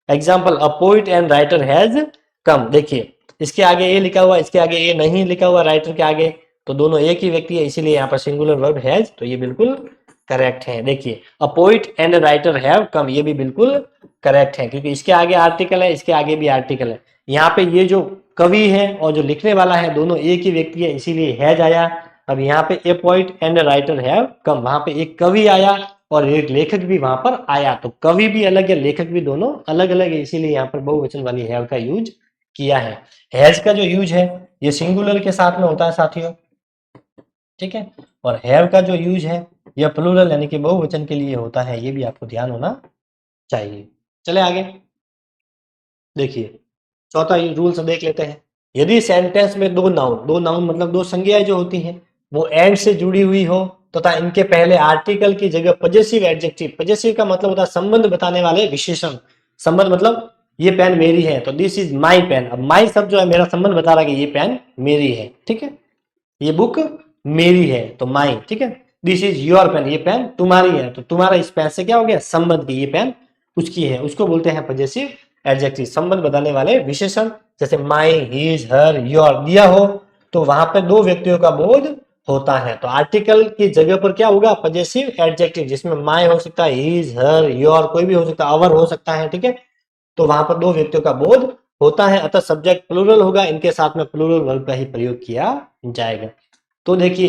Example, a poet and writer has come. देखिए इसके आगे ए लिखा हुआ, इसके आगे ए नहीं लिखा हुआ राइटर के आगे, तो दोनों एक ही व्यक्ति है, इसीलिए यहाँ पर सिंगुलर वर्ब हैज, तो ये बिल्कुल करेक्ट है। देखिए अ poet and writer have come, ये भी बिल्कुल करेक्ट है, क्योंकि इसके आगे आर्टिकल है, इसके आगे भी आर्टिकल है। यहाँ पे ये जो कवि है और जो लिखने वाला है दोनों एक ही व्यक्ति है, इसीलिए हैज आया। अब यहाँ पे a poet and writer have come, वहां पे एक कवि आया और एक लेखक भी वहां पर आया, तो कवि भी अलग है, लेखक भी दोनों अलग अलग है, इसीलिए यहाँ पर बहुवचन वाली हैव का यूज किया है। हैज का जो यूज है ये सिंगुलर के साथ में होता है साथियों, ठीक है, और हैव का जो यूज है यह प्लूरल यानी कि बहुवचन के लिए होता है, ये भी आपको ध्यान होना चाहिए। चले आगे देखिए, चौथा रूल से देख लेते हैं। यदि सेंटेंस में दो नाउन मतलब दो संज्ञाएं जो होती हैं वो एंड से जुड़ी हुई हो तथा इनके पहले आर्टिकल की जगह पजेसिव एडजेक्टिव, पजेसिव का मतलब होता है संबंध बताने वाले विशेषण। संबंध मतलब ये पेन मेरी है, तो दिस इज माई पेन। अब माई शब्द जो है मेरा संबंध बता रहा है कि ये पेन मेरी है, ठीक है, ये बुक मेरी है तो माई, ठीक है। दिस इज योर पेन, ये पेन तुम्हारी है, तो तुम्हारा इस पेन से क्या हो गया संबंध की, ये पेन उसकी है, उसको बोलते हैं पजेसिव एडजेक्टिव, संबंध बताने वाले विशेषण। जैसे माई, हिज, हर, योर दिया हो तो वहां पे दो व्यक्तियों का बोध होता है, तो आर्टिकल की जगह पर क्या होगा पजेसिव एडजेक्टिव, जिसमें माई हो सकता है, हिज, हर, योर कोई भी हो सकता है, अवर हो सकता है, ठीक है, तो वहां पर दो व्यक्तियों का बोध होता है, अतः सब्जेक्ट प्लूरल होगा, इनके साथ में प्लूरल वर्ब का ही प्रयोग किया जाएगा। तो देखिए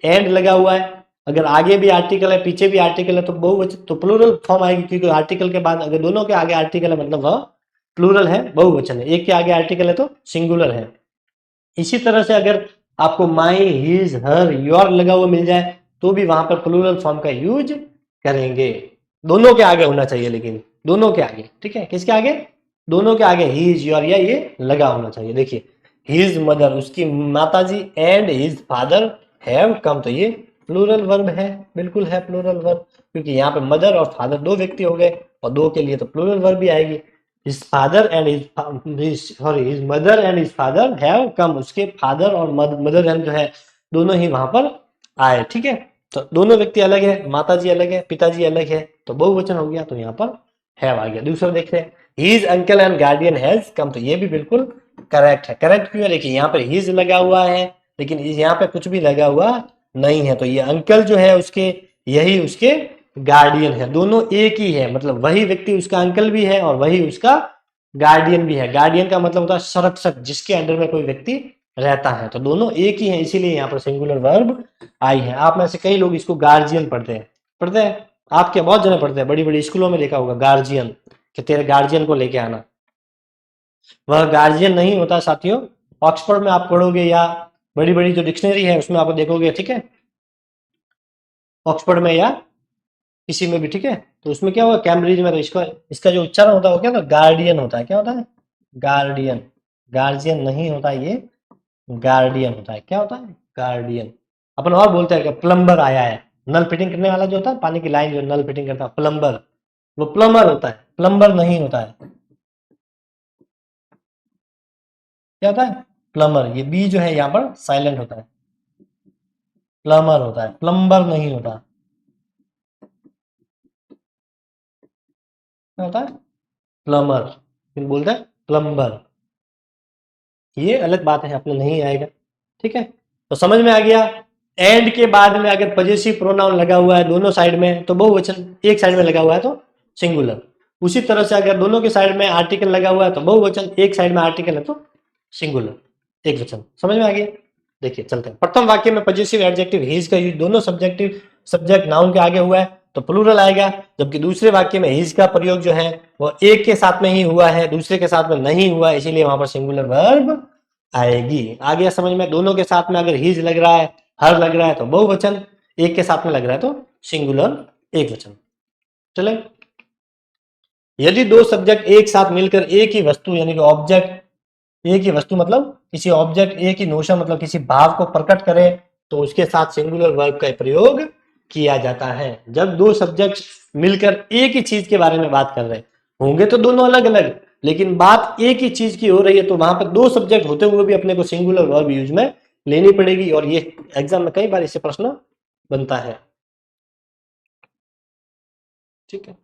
एंड लगा हुआ है, अगर आगे भी आर्टिकल है पीछे भी आर्टिकल है तो बहुवचन तो प्लूरल फॉर्म आएगी, क्योंकि आर्टिकल के बाद अगर दोनों के आगे आर्टिकल है मतलब वह प्लूरल है, बहुवचन है, एक के आगे आर्टिकल है तो सिंगुलर है। इसी तरह से अगर आपको माई, हिज, हर, योर लगा हुआ मिल जाए तो भी वहां पर प्लूरल फॉर्म का यूज करेंगे। दोनों के आगे होना चाहिए, लेकिन दोनों के आगे, ठीक है, किसके आगे, दोनों के आगे हिज, योर या ये लगा होना चाहिए। देखिए हिज मदर उसकी माताजी and his father have come, तो ये प्लूरल वर्ब है, बिल्कुल है प्लूरल वर्ब, क्योंकि यहाँ पे मदर और फादर दो व्यक्ति हो गए और दो के लिए तो प्लूरल वर्ब भी आएगी। His father and his mother and his father have come, उसके फादर और मदर एंड जो है दोनों ही वहां पर आए, ठीक है, तो दोनों व्यक्ति अलग है, माताजी अलग है, पिताजी अलग है, तो बहुवचन हो गया, तो यहाँ पर हैव आ गया। दूसरा देखते हैं, his uncle and guardian has come, तो ये भी बिल्कुल करेक्ट है। करेक्ट क्यों है, देखिए यहाँ पर हिज लगा हुआ है लेकिन यहाँ पे कुछ भी लगा हुआ नहीं है, तो ये अंकल जो है उसके यही उसके गार्डियन है, दोनों एक ही है, मतलब वही व्यक्ति उसका अंकल भी है और वही उसका गार्डियन भी है। गार्डियन का मतलब होता है संरक्षक, जिसके अंडर में कोई व्यक्ति रहता है, तो दोनों एक ही है, इसीलिए यहाँ पर सिंगुलर वर्ब आई है। आप में से कई लोग इसको गार्जियन पढ़ते हैं, आपके बहुत जने पढ़ते हैं, बड़ी बड़ी स्कूलों में देखा होगा गार्जियन, कि तेरे गार्जियन को लेके आना, वह गार्जियन नहीं होता साथियों। ऑक्सफोर्ड में आप पढ़ोगे या बड़ी बड़ी जो डिक्शनरी है उसमें आप देखोगे, ठीक है, ऑक्सफोर्ड में या किसी में भी, ठीक है, तो उसमें क्या होगा कैम्ब्रिज में, तो इसका जो उच्चारण होता है वो क्या होता है गार्डियन होता है, क्या होता है गार्डियन, गार्जियन नहीं होता, ये गार्डियन होता है, क्या होता है गार्डियन। अपन और बोलते हैं कि प्लम्बर आया है, नल फिटिंग करने वाला जो होता है, पानी की लाइन जो नल फिटिंग करता है प्लम्बर, वो प्लम्बर होता है, प्लम्बर नहीं होता है, क्या होता है प्लम्बर, ये बी जो है यहाँ पर साइलेंट होता है, प्लम्बर होता है, प्लम्बर नहीं होता, क्या होता है प्लम्बर, फिर बोलते हैं प्लम्बर, ये अलग बात है, अपने नहीं आएगा, ठीक है, तो समझ में आ गया। एंड के बाद में अगर पजेसिव प्रोनाउन लगा हुआ है दोनों साइड में तो बहुवचन, एक साइड में लगा हुआ है तो सिंगुलर। उसी तरह से अगर दोनों के साइड में आर्टिकल लगा हुआ है तो बहुवचन, एक साइड में आर्टिकल है तो सिंगुलर एक वचन। समझ में आ गया। देखिए चलते हैं, प्रथम वाक्य में पजेसिव एडजेक्टिव हिज का यूज दोनों सब्जेक्ट नाउन के आगे हुआ है तो प्लूरल आएगा, जबकि दूसरे वाक्य में हिज का प्रयोग जो है वो एक के साथ में ही हुआ है, दूसरे के साथ में नहीं हुआ है, इसीलिए वहां पर सिंगुलर वर्ब आएगी। आ गया समझ में, दोनों के साथ में अगर हिज लग रहा है, हर लग रहा है तो बहुवचन, एक के साथ में लग रहा है तो सिंगुलर एक वचन। चले, यदि दो सब्जेक्ट एक साथ मिलकर एक ही वस्तु यानी कि ऑब्जेक्ट, एक ही वस्तु मतलब किसी ऑब्जेक्ट, एक ही नोशन मतलब किसी भाव को प्रकट करे तो उसके साथ सिंगुलर वर्ब का प्रयोग किया जाता है। जब दो सब्जेक्ट मिलकर एक ही चीज के बारे में बात कर रहे होंगे तो दोनों अलग अलग, लेकिन बात एक ही चीज की हो रही है तो वहां पर दो सब्जेक्ट होते हुए भी अपने को सिंगुलर वर्ब यूज में लेनी पड़ेगी और ये एग्जाम में कई बार इससे प्रश्न बनता है। ठीक है,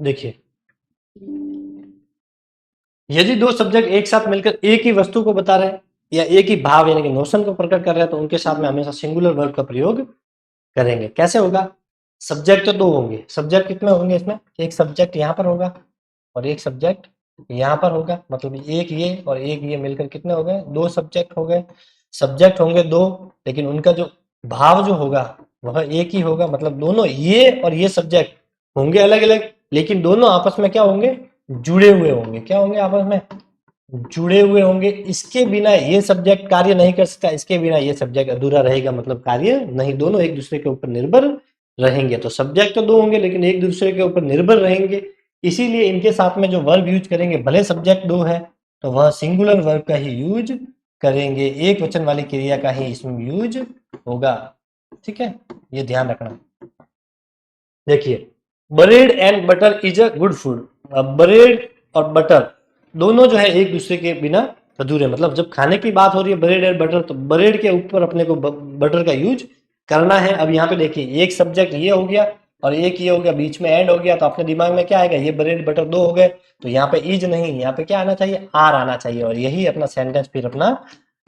देखिए यदि दो सब्जेक्ट एक साथ मिलकर एक ही वस्तु को बता रहे हैं या एक ही भाव यानी कि नोशन को प्रकट कर रहे हैं तो उनके साथ में हमेशा सिंगुलर वर्ब का प्रयोग करेंगे। कैसे होगा? सब्जेक्ट तो दो होंगे, सब्जेक्ट कितने होंगे इसमें? एक सब्जेक्ट यहाँ पर होगा और एक सब्जेक्ट यहाँ पर होगा, मतलब एक ये और एक ये मिलकर कितने हो गए? दो सब्जेक्ट हो गए। सब्जेक्ट होंगे दो, लेकिन उनका जो भाव जो होगा वह एक ही होगा, मतलब दोनों ये और ये सब्जेक्ट होंगे अलग अलग, लेकिन दोनों आपस में क्या होंगे? जुड़े हुए होंगे। क्या होंगे? आपस में जुड़े हुए होंगे। इसके बिना ये सब्जेक्ट कार्य नहीं कर सकता, इसके बिना ये सब्जेक्ट अधूरा रहेगा, मतलब कार्य नहीं, दोनों एक दूसरे के ऊपर निर्भर रहेंगे। तो सब्जेक्ट तो दो होंगे लेकिन एक दूसरे के ऊपर निर्भर रहेंगे, इसीलिए इनके साथ में जो वर्ब यूज करेंगे, भले सब्जेक्ट दो है तो वह सिंगुलर वर्ब का ही यूज करेंगे, एक वचन वाली क्रिया का ही इसमें यूज होगा। ठीक है, ये ध्यान रखना। देखिए, bread and butter is a good food. Bread और बटर दोनों जो है एक दूसरे के बिना अधूरे, मतलब जब खाने की बात हो रही है ब्रेड एंड बटर, तो ब्रेड के ऊपर अपने को बटर का यूज करना है। अब यहाँ पे देखिए, एक सब्जेक्ट ये हो गया और एक ये हो गया, बीच में एंड हो गया, तो अपने दिमाग में क्या आएगा? ये ब्रेड बटर दो हो गए, तो यहाँ पे इज नहीं, यहाँ पे क्या आना चाहिए? आर आना चाहिए, और यही अपना सेंटेंस फिर अपना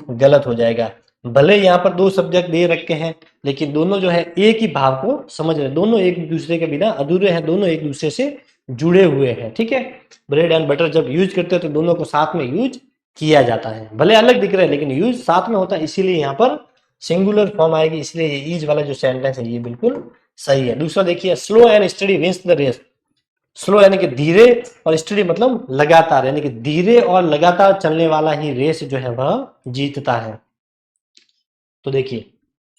गलत हो जाएगा। भले यहाँ पर दो सब्जेक्ट दे रखे हैं लेकिन दोनों जो है एक ही भाव को समझ रहे हैं, दोनों एक दूसरे के बिना अधूरे हैं, दोनों एक दूसरे से जुड़े हुए हैं। ठीक है, ब्रेड एंड बटर जब यूज करते हैं तो दोनों को साथ में यूज किया जाता है, भले अलग दिख रहे हैं लेकिन यूज साथ में होता है, इसीलिए यहाँ पर सिंगुलर फॉर्म आएगी, इसलिए ये ईज वाला जो सेंटेंस है ये बिल्कुल सही है। दूसरा देखिए, slow and steady wins the race. Slow यानी कि धीरे और स्टडी मतलब लगातार, यानी कि धीरे और लगातार चलने वाला ही रेस जो है वह जीतता है। तो देखिए,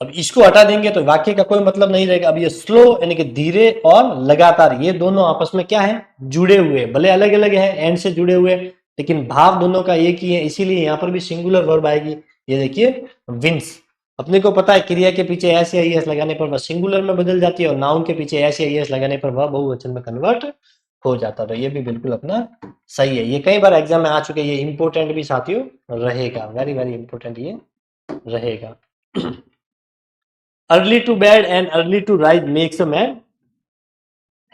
अब इसको हटा देंगे तो वाक्य का कोई मतलब नहीं रहेगा। अब ये स्लो यानी कि धीरे और लगातार, ये दोनों आपस में क्या है? जुड़े हुए, भले अलग अलग है, एंड से जुड़े हुए, लेकिन भाव दोनों का एक ही है, इसीलिए यहाँ पर भी सिंगुलर वर्ब आएगी। ये देखिए, विंस, अपने को पता है क्रिया के पीछे एस या एस लगाने पर वह सिंगुलर में बदल जाती है और नाउन के पीछे एस या एस लगाने पर वह बहुवचन में कन्वर्ट हो जाता है। तो ये भी बिल्कुल अपना सही है, ये कई बार एग्जाम में आ चुके हैं, ये इंपॉर्टेंट भी साथियों रहेगा, वेरी वेरी इंपॉर्टेंट ये रहेगा। Early to bed and early to rise makes a man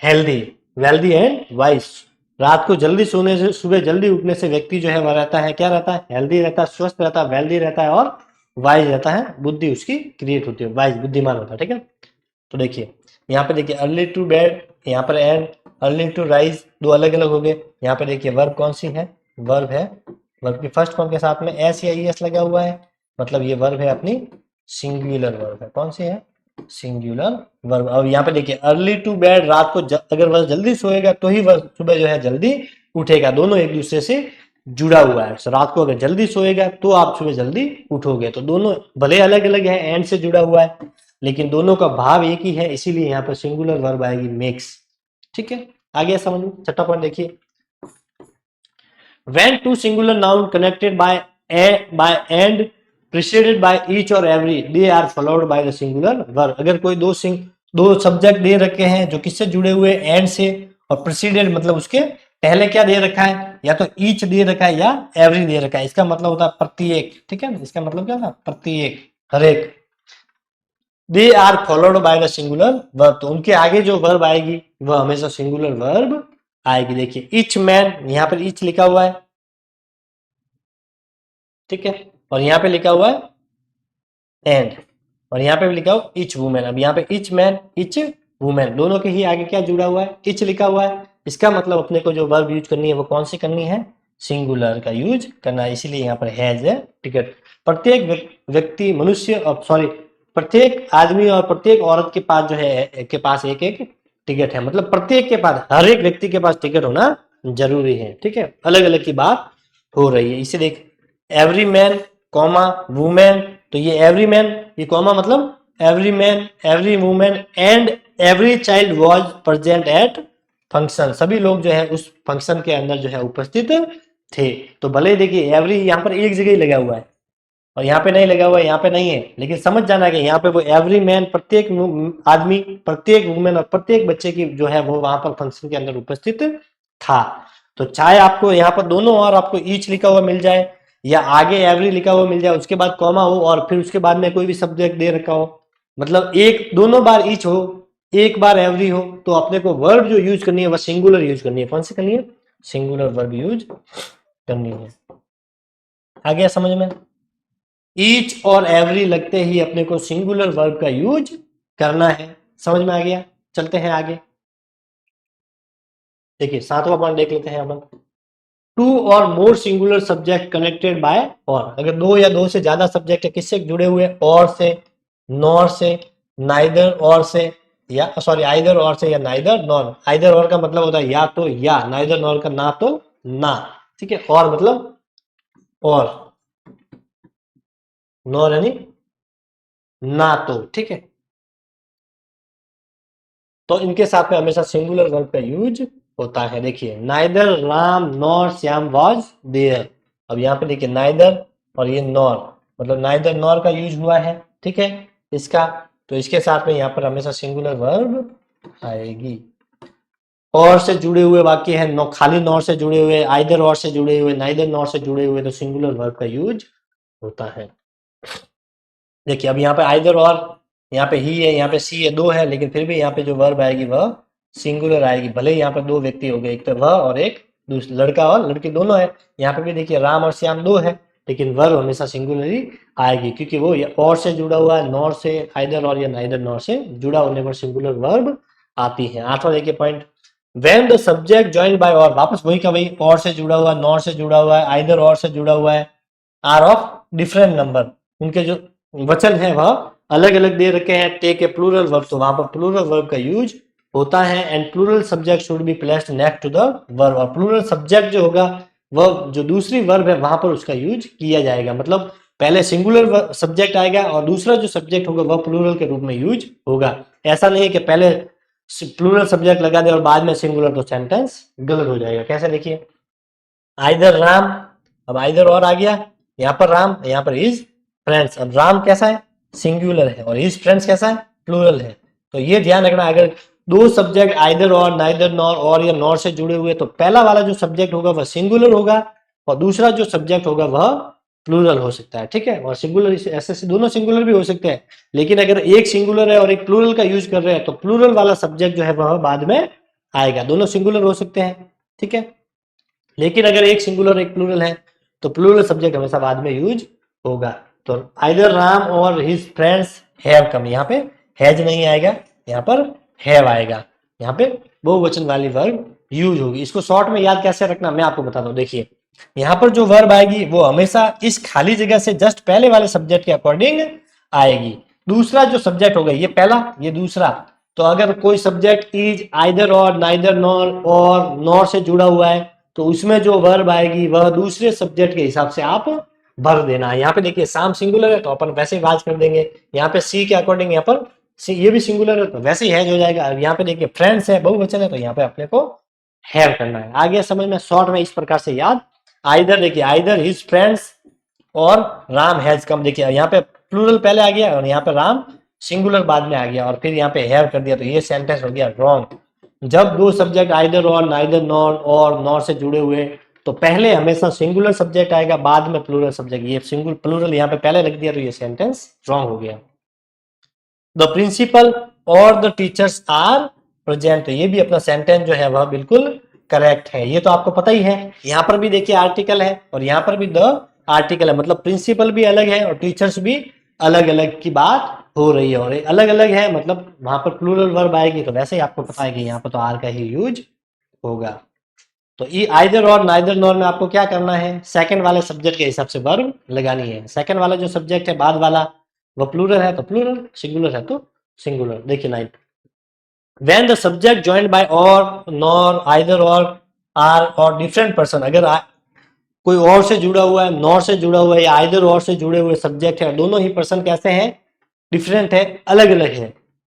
healthy, wealthy and wise. रात को जल्दी सोने से, सुबह जल्दी उठने से व्यक्ति जो है वह रहता है, क्या रहता है? हेल्दी रहता है, स्वस्थ रहता है, वेल्दी रहता है और वाइज रहता है, बुद्धि उसकी क्रिएट होती है, वाइज बुद्धिमान होता है। ठीक है, तो देखिए यहाँ पे देखिए, अर्ली टू बेड, यहाँ पर एंड अर्ली टू राइज, दो अलग अलग हो गए। यहाँ पे देखिए वर्ब कौन सी है, वर्ब है, वर्ब की फर्स्ट फॉर्म के साथ में एस या ईएस लगा हुआ है, मतलब ये वर्ब है अपनी सिंगुलर वर्ब है। कौन सी है, सिंगुलर वर्ब। अब यहाँ पे देखिए अर्ली टू बेड, रात को अगर वह जल्दी सोएगा तो ही वह सुबह जो है जल्दी उठेगा, दोनों एक दूसरे से जुड़ा हुआ है। रात को अगर जल्दी सोएगा तो आप सुबह जल्दी उठोगे, तो दोनों भले अलग अलग है, एंड से जुड़ा हुआ है, लेकिन दोनों का भाव एक ही है, इसीलिए यहाँ पर सिंगुलर वर्ब आएगी मेक्स। ठीक है, आगे समझ में। छठा पॉइंट देखिए, when two singular noun connected by and preceded by each or every, they are followed by the singular verb। अगर कोई दो सब्जेक्ट दे रखे हैं जो किससे जुड़े हुए, एंड से, और प्रिसीडेड मतलब उसके पहले क्या दे रखा है, या तो ईच दे रखा है या एवरी दे रखा है, इसका मतलब होता है प्रत्येक। ठीक है, इसका मतलब क्या था, प्रत्येक, हर एक। They are followed by the singular verb, तो उनके आगे जो वर्ब आएगी वह हमेशा सिंगुलर वर्ब आएगी। देखिए ईच मैन, यहाँ पर ईच लिखा हुआ है, ठीक है, और यहाँ पे लिखा हुआ है एंड, और यहाँ पे भी लिखा हुआ ईच वुमेन। अब यहाँ पे ईच मैन ईच वुमेन, दोनों के ही आगे क्या जुड़ा हुआ है, ईच लिखा हुआ है। इसका मतलब अपने को जो वर्ब यूज करनी है वो कौन सी करनी है, सिंगुलर का यूज करना है, इसीलिए यहाँ पर हैज है टिकट। प्रत्येक व्यक्ति मनुष्य, सॉरी, प्रत्येक आदमी और प्रत्येक औरत के पास जो है के पास एक एक टिकट है, मतलब प्रत्येक के पास, हर एक व्यक्ति के पास टिकट होना जरूरी है। ठीक है, अलग अलग की बात हो रही है। इसे देख, एवरी मैन कॉमा वुमेन, तो ये एवरी मैन, ये कॉमा मतलब every man every women and every child was present at function, सभी लोग जो है उस फंक्शन के अंदर जो है उपस्थित थे। तो भले देखिए एवरी यहाँ पर एक जगह ही लगा हुआ है और यहाँ पे नहीं लगा हुआ है, यहाँ पे नहीं है, लेकिन समझ जाना कि यहाँ पे वो एवरी मैन प्रत्येक आदमी, प्रत्येक वुमेन और प्रत्येक बच्चे की जो है वो वहां पर फंक्शन के अंदर उपस्थित था। तो चाहे आपको यहाँ पर दोनों और आपको ईच लिखा हुआ मिल जाए या आगे एवरी लिखा हुआ मिल जाए, उसके बाद कॉमा हो और फिर उसके बाद में कोई भी सब्जेक्ट दे रखा हो, मतलब एक दोनों बार ईच हो, एक बार एवरी हो, तो अपने को वर्ब जो यूज करनी है वह सिंगुलर यूज करनी है। कौन सी करनी है, सिंगुलर वर्ब यूज करनी है। आ गया समझ में। ईच और एवरी लगते ही अपने को सिंगुलर वर्ब का यूज करना है, समझ में आ गया। चलते हैं आगे, देखिए सातवां पॉइंट देख लेते हैं अपन। टू और मोर सिंगुलर सब्जेक्ट कनेक्टेड बाय और, अगर दो या दो से ज्यादा सब्जेक्ट है किससे जुड़े हुए, और से, नॉर से, नाइदर और से, या सॉरी आइदर और से या नाइदर नॉर। आइदर और का मतलब होता है या तो या, नाइदर नॉर का ना तो ना। ठीक है, और मतलब और, नॉर यानी ना तो। ठीक है, तो इनके साथ में हमेशा सिंगुलर वर्ब का यूज होता है। देखिए neither Ram nor Shyam was there. अब यहाँ पे देखिए नाइदर और ये नॉर, मतलब नाइदर नॉर का यूज हुआ है। ठीक है, इसका, तो इसके साथ में यहाँ पर हमेशा सिंगुलर वर्ब आएगी। और से जुड़े हुए वाक्य है, नो खाली नॉर से जुड़े हुए, आइदर और से जुड़े हुए, नाइदर नॉर से जुड़े हुए, तो सिंगुलर वर्ब का यूज होता है। देखिए अब यहाँ पे आइदर और, यहाँ पे ही है, यहाँ पे सी है, दो है, लेकिन फिर भी यहाँ पे जो वर्ब आएगी वह सिंगुलर आएगी, भले ही यहाँ पे दो व्यक्ति हो गए, एक तो वह और एक दूसरा, लड़का और लड़की दोनों है। यहाँ पे भी देखिए राम और श्याम दो है, लेकिन वर्ब हमेशा सिंगुलर ही आएगी, क्योंकि वो और से जुड़ा हुआ है, नॉर से, आइदर और या नाइदर नॉर से जुड़ा होने पर सिंगुलर वर्ब आती है। आठवां देखिए point, when the subject join by और, वापस वही का वही, और से जुड़ा हुआ है, नॉर से जुड़ा हुआ है, आइदर और से जुड़ा हुआ है, आर ऑफ डिफरेंट नंबर, उनके जो वचन है वह अलग अलग दे रखे हैं, टेक ए प्लूरल वर्ब, तो वहां पर प्लूरल वर्ब का यूज होता है। And plural subject should be placed next to the verb, और प्लूरल सब्जेक्ट जो होगा वह जो दूसरी वर्ब है वहां पर उसका यूज किया जाएगा, मतलब पहले सिंगुलर सब्जेक्ट आएगा और दूसरा जो सब्जेक्ट होगा वह प्लूरल के रूप में यूज होगा। ऐसा नहीं है कि पहले प्लूरल सब्जेक्ट लगा दे और बाद में सिंगुलर, तो सेंटेंस गलत हो जाएगा। कैसे देखिए, आइदर राम, अब आइदर और आ गया, यहाँ पर राम, यहाँ पर इज फ्रेंड्स। अब राम कैसा है, सिंगुलर है, और इज फ्रेंड्स कैसा है, प्लूरल है। तो ये ध्यान रखना, अगर दो सब्जेक्ट आइदर और, नाइदर नॉर और या नॉर से जुड़े हुए, तो पहला वाला जो सब्जेक्ट होगा वह सिंगुलर होगा और दूसरा जो सब्जेक्ट होगा वह प्लूरल हो सकता है। ठीक है, और सिंगुलर ऐसे दोनों सिंगुलर भी हो सकते हैं, लेकिन अगर एक सिंगुलर है और एक प्लूरल का यूज कर रहे हैं तो प्लूरल वाला सब्जेक्ट जो है वह बाद में आएगा। दोनों सिंगुलर हो सकते हैं, ठीक है, लेकिन अगर एक सिंगुलर एक प्लूरल है तो प्लूरल सब्जेक्ट हमेशा बाद में यूज होगा। तो आइदर राम और हिज फ्रेंड्स हैव कम, यहाँ पे हैज नहीं आएगा, यहाँ पर हैव आएगा, यहाँ पे बहुवचन वाली वर्ब यूज होगी। इसको शॉर्ट में याद कैसे रखना मैं आपको बताता हूँ। देखिए यहाँ पर जो वर्ब आएगी वो हमेशा इस खाली जगह से जस्ट पहले वाले सब्जेक्ट के अकॉर्डिंग आएगी। दूसरा जो सब्जेक्ट होगा ये पहला, ये दूसरा। तो अगर कोई सब्जेक्ट इज आइदर और, नाइदर नॉर और नॉर से जुड़ा हुआ है तो उसमें जो वर्ब आएगी वह दूसरे सब्जेक्ट के हिसाब से आप भर देना है। यहाँ पे देखिए शाम सिंगुलर है तो अपन वैसे ही बात कर देंगे। यहाँ पे सी के अकॉर्डिंग यहाँ पर ये भी सिंगुलर है तो वैसे ही हैज हो जाएगा। यहाँ पे देखिए फ्रेंड्स है, बहुवचन है तो यहाँ पे अपने को हैव करना है। आगे समझ में शॉर्ट में इस प्रकार से याद। आइदर देखिए आइदर हिज फ्रेंड्स और राम हैज कम। देखिए यहाँ पे प्लूरल पहले आ गया और यहाँ पे राम सिंगुलर बाद में आ गया और फिर यहाँ पे हैव कर दिया तो ये सेंटेंस हो गया रॉन्ग। जब दो सब्जेक्ट आइदर और, नाइदर नॉर और नॉर से जुड़े हुए तो पहले हमेशा सिंगुलर सब्जेक्ट आएगा, बाद में प्लूरल सब्जेक्ट। ये सिंगुलर प्लूरल यहाँ पे पहले लग दिया तो ये सेंटेंस रॉन्ग हो गया। द प्रिंसिपल और द टीचर्स आर प्रेजेंट, ये भी अपना सेंटेंस जो है वह बिल्कुल करेक्ट है। ये तो आपको पता ही है। यहाँ पर भी देखिए आर्टिकल है और यहाँ पर भी द आर्टिकल है, मतलब प्रिंसिपल भी अलग है और टीचर्स भी अलग अलग की बात हो रही है। और अलग अलग है मतलब वहां पर प्लूरल वर्ब आएगी तो वैसे ही आपको पता है कि यहाँ पर तो आर का ही यूज होगा। तो ई आइदर और, नाइदर नॉर में आपको क्या करना है, सेकंड वाले सब्जेक्ट के हिसाब से वर्ब लगानी है। सेकंड वाला जो सब्जेक्ट है बाद वाला वो प्लूरल है तो प्लूरल, सिंगुलर है तो सिंगुलर। देखिए 9 when the subject joined by और, नॉर, आइदर और, आर और डिफरेंट पर्सन, अगर कोई और से जुड़ा हुआ है, नॉर से जुड़ा हुआ है या आइदर और से जुड़े हुए सब्जेक्ट है, दोनों ही पर्सन कैसे हैं, डिफरेंट है, अलग अलग है।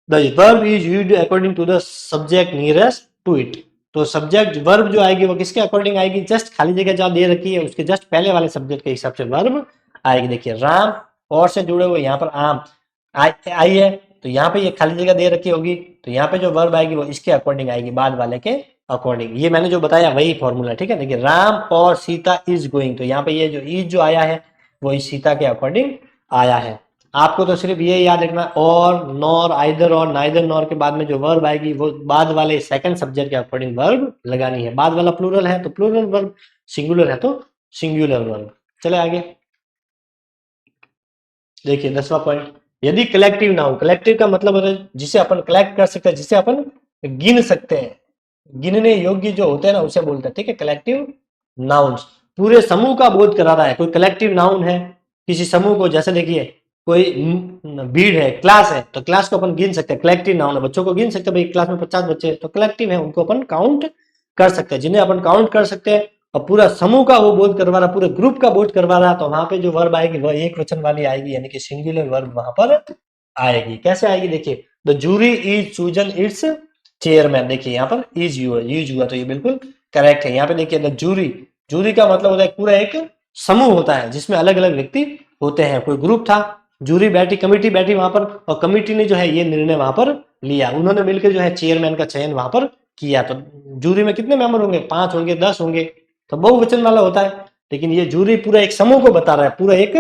The verb is used according to the subject nearest to it. तो सब्जेक्ट वर्ब जो आएगी वो किसके अकॉर्डिंग आएगी, जस्ट खाली जगह जहां दे रखी है उसके जस्ट पहले वाले सब्जेक्ट के हिसाब से वर्ब आएगी। देखिए राम और से जुड़े हुए यहाँ पर आम आई है तो यहाँ पे ये खाली जगह दे रखी होगी तो यहाँ पे जो वर्ब आएगी वो इसके अकॉर्डिंग आएगी, बाद वाले के अकॉर्डिंग। ये मैंने जो बताया वही फॉर्मूला, ठीक है। देखिए राम और सीता इज गोइंग तो यहाँ पे ये जो इज जो आया है वो इस सीता के अकॉर्डिंग आया है। आपको तो सिर्फ ये याद रखना और, नॉर, आइदर और, नाइदर नॉर के बाद में जो वर्ब आएगी वो बाद वाले सेकंड सब्जेक्ट के अकॉर्डिंग वर्ब लगानी है। बाद वाला प्लूरल है तो प्लूरल वर्ब, सिंगुलर है तो सिंगुलर वर्ब। चले आगे देखिए 10वां पॉइंट, यदि कलेक्टिव नाउन, कलेक्टिव का मतलब होता है जिसे अपन कलेक्ट कर सकते हैं, जिसे अपन गिन सकते हैं, गिनने योग्य जो होते हैं ना उसे बोलते हैं, ठीक है, कलेक्टिव नाउन्स। पूरे समूह का बोध करा रहा है कोई कलेक्टिव नाउन है किसी समूह को। जैसे देखिए कोई भीड़ है, क्लास है तो क्लास को अपन गिन सकते हैं, कलेक्टिव नाउन है। बच्चों को गिन सकते हैं, भाई क्लास में 50 बच्चे हैं तो कलेक्टिव है, उनको अपन काउंट कर सकते हैं। जिन्हें अपन काउंट कर सकते हैं और पूरा समूह का वो बोध करवा रहा, पूरे ग्रुप का बोध करवा रहा, तो वहां पे जो वर्ब आएगी वह एक वचन वाली आएगी, यानी कि सिंगुलर वर्ब वहां पर आएगी। कैसे आएगी देखिए, the jury is chosen its chairman. देखिए यहाँ पर इज यूज हुआ तो ये बिल्कुल करेक्ट है। यहाँ पे देखिए द जूरी, जूरी का मतलब होता है पूरा एक समूह होता है जिसमें अलग अलग व्यक्ति होते हैं। कोई ग्रुप था, जूरी बैठी, कमिटी बैठी वहां पर और कमिटी ने जो है ये निर्णय वहां पर लिया, उन्होंने मिलकर जो है चेयरमैन का चयन वहां पर किया। तो जूरी में कितने मेंबर होंगे, 5 होंगे, 10 होंगे, तो बहुवचन वाला होता है। लेकिन ये जूरी पूरा एक समूह को बता रहा है, पूरा एक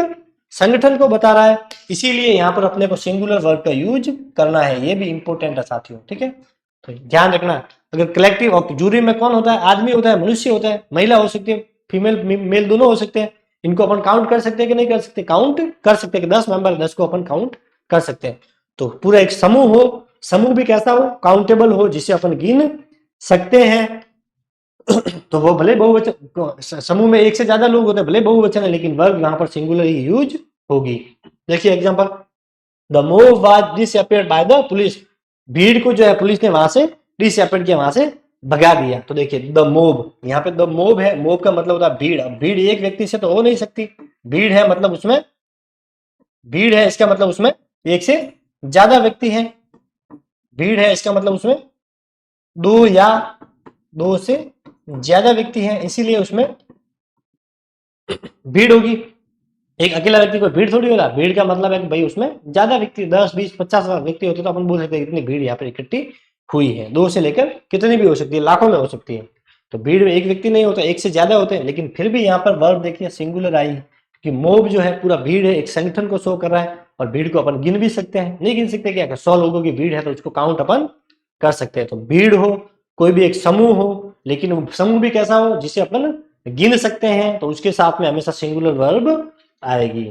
संगठन को बता रहा है, इसीलिए यहाँ पर अपने को सिंगुलर वर्ब का यूज करना है। ये भी इंपॉर्टेंट है साथियों, ठीक है। तो ध्यान रखना, अगर कलेक्टिव और जूरी में कौन होता है, आदमी होता है, मनुष्य होता है, महिला हो सकती है, फीमेल मेल दोनों हो सकते हैं। इनको अपन काउंट कर सकते हैं कि नहीं कर सकते, काउंट कर सकते हैं कि 10 मेंबर, 10 को अपन काउंट कर सकते हैं। तो पूरा एक समूह हो, समूह भी कैसा हो, काउंटेबल हो, जिसे अपन गिन सकते हैं। तो वो भले बहुवचन, समूह में एक से ज्यादा लोग होते हैं, भले बहुवचन है, लेकिन वर्ब यहाँ पर सिंगुलर ही यूज होगी। देखिए example, the mob was disappeared by the police. भीड़ को जो है पुलिस ने वहां से डिसअपियर्ड किया, वहां से भगा दिया। तो देखिए द मोब, यहाँ पे द मोब है, मोब का मतलब होता है भीड़। अब भीड़ एक व्यक्ति से तो हो नहीं सकती, भीड़ है मतलब उसमें, भीड़ है इसका मतलब उसमें एक से ज्यादा व्यक्ति है, भीड़ है इसका मतलब उसमें 2 या 2 से ज्यादा व्यक्ति हैं, इसीलिए उसमें भीड़ होगी। एक अकेला व्यक्ति को भीड़ थोड़ी होगा, भीड़ का मतलब है कि भाई उसमें ज्यादा व्यक्ति, 10, 20, 50 व्यक्ति होते तो अपन बोल सकते हैं इतनी भीड़ यहाँ पर इकट्ठी हुई है। 2 से लेकर कितनी भी हो सकती है, लाखों में हो सकती है। तो भीड़ में एक व्यक्ति नहीं होता, एक से ज्यादा होते हैं, लेकिन फिर भी यहाँ पर वर्ब देखिए सिंगुलर आई कि मोब जो है पूरा भीड़ है, एक संगठन को शो कर रहा है। और भीड़ को अपन गिन भी सकते हैं, नहीं गिन सकते क्या, 100 लोगों की भीड़ है तो उसको काउंट अपन कर सकते हैं। तो भीड़ हो, कोई भी एक समूह हो, लेकिन समूह भी कैसा हो जिसे अपन गिन सकते हैं, तो उसके साथ में हमेशा सिंगुलर वर्ब आएगी।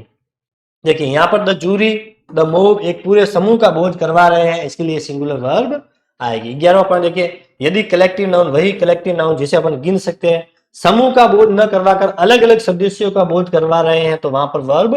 देखिए यहाँ पर द जूरी, द मोब एक पूरे समूह का बोध करवा रहे हैं, इसके लिए सिंगुलर वर्ब आएगी। 11वां पॉइंट देखिए, यदि कलेक्टिव नाउन वही कलेक्टिव नाउन जिसे अपन गिन सकते हैं, समूह का बोध न करवाकर अलग अलग सदस्यों का बोध करवा रहे हैं तो वहां पर वर्ब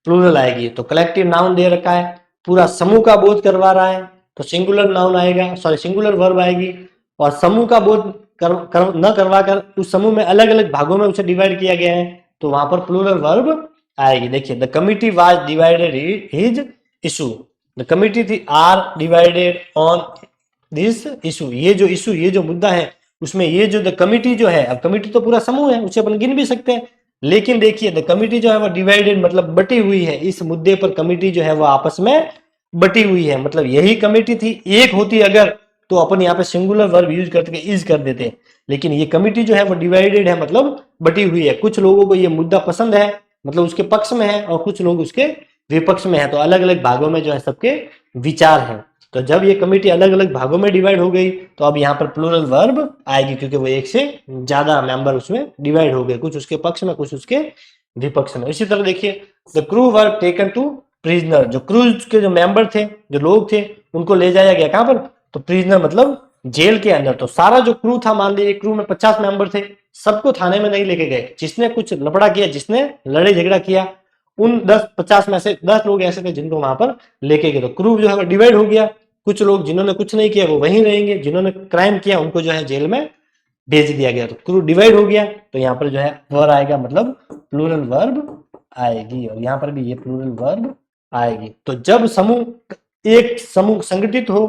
प्लूरल आएगी। तो कलेक्टिव नाउन दे रखा है, पूरा समूह का बोध करवा रहा है तो सिंगुलर नाउन आएगा, सॉरी सिंगुलर वर्ब आएगी। और समूह का बोध न करवाकर उस समूह में अलग अलग भागों में उसे डिवाइड किया गया है तो वहां पर प्लूरल वर्ब आएगी। देखिए the committee was divided his issue, the committee थी are divided on this issue, ये जो इशू ये जो मुद्दा है उसमें ये जो द कमिटी जो है, अब कमिटी तो पूरा समूह है उसे अपन गिन भी सकते हैं, लेकिन देखिए द कमिटी जो है वो डिवाइडेड मतलब बटी हुई है, इस मुद्दे पर कमिटी जो है वो आपस में बटी हुई है। मतलब यही कमिटी थी, एक होती अगर तो अपन यहाँ पे सिंगुलर वर्ब यूज करके इज कर देते, लेकिन ये कमिटी जो है वो डिवाइडेड है मतलब बटी हुई है। कुछ लोगों को ये मुद्दा पसंद है मतलब उसके पक्ष में है और कुछ लोग उसके विपक्ष में है, तो अलग अलग भागों में जो है सबके विचार हैं। तो जब ये कमिटी अलग अलग भागों में डिवाइड हो गई तो अब यहाँ पर प्लूरल वर्ब आएगी क्योंकि वो एक से ज्यादा मेंबर उसमें डिवाइड हो गए, कुछ उसके पक्ष में कुछ उसके विपक्ष में। इसी तरह देखिए the crew were taken to prisoner, जो क्रूज के जो मेंबर थे जो लोग थे उनको ले जाया गया कहां पर, तो प्रिजनर मतलब जेल के अंदर। तो सारा जो क्रू था, मान लीजिए क्रू में 50 मेंबर थे, सबको थाने में नहीं लेके गए, जिसने कुछ लफड़ा किया जिसने लड़े झगड़ा किया उन 10-50 में से 10 लोग ऐसे थे जिनको वहां पर लेके गए। तो क्रू जो है डिवाइड हो गया, कुछ लोग जिन्होंने कुछ नहीं किया वो वहीं रहेंगे, जिन्होंने क्राइम किया उनको जो है जेल में भेज दिया गया। तो क्रू डिवाइड हो गया तो यहाँ पर जो है वर्ब आएगा मतलब प्लूरल वर्ब आएगी, और यहाँ पर भी ये प्लूरल वर्ब आएगी। तो जब एक समूह संगठित हो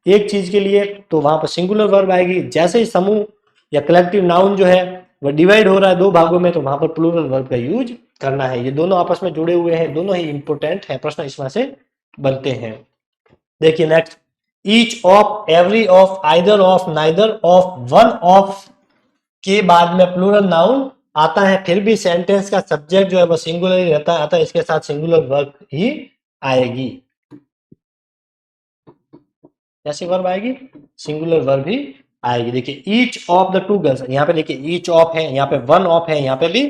एक चीज के लिए तो वहां पर सिंगुलर वर्ब आएगी। जैसे ही समूह या कलेक्टिव नाउन जो है वह डिवाइड हो रहा है दो भागों में तो वहां पर प्लूरल वर्ब का यूज करना है। ये दोनों आपस में जुड़े हुए हैं, दोनों ही इंपोर्टेंट है, प्रश्न इसमें से बनते हैं। देखिए next, each of, every of, either of, neither of, one of के बाद में प्लूरल नाउन आता है, फिर भी सेंटेंस का सब्जेक्ट जो है वो सिंगुलर ही रहता है, अतः इसके साथ सिंगुलर वर्ब ही आएगी। कैसी वर्ब आएगी, सिंगुलर वर्ब ही आएगी। देखिए each of the two girls, यहाँ पे देखिए ईच ऑफ है, यहाँ पे वन ऑफ है, यहाँ पे भी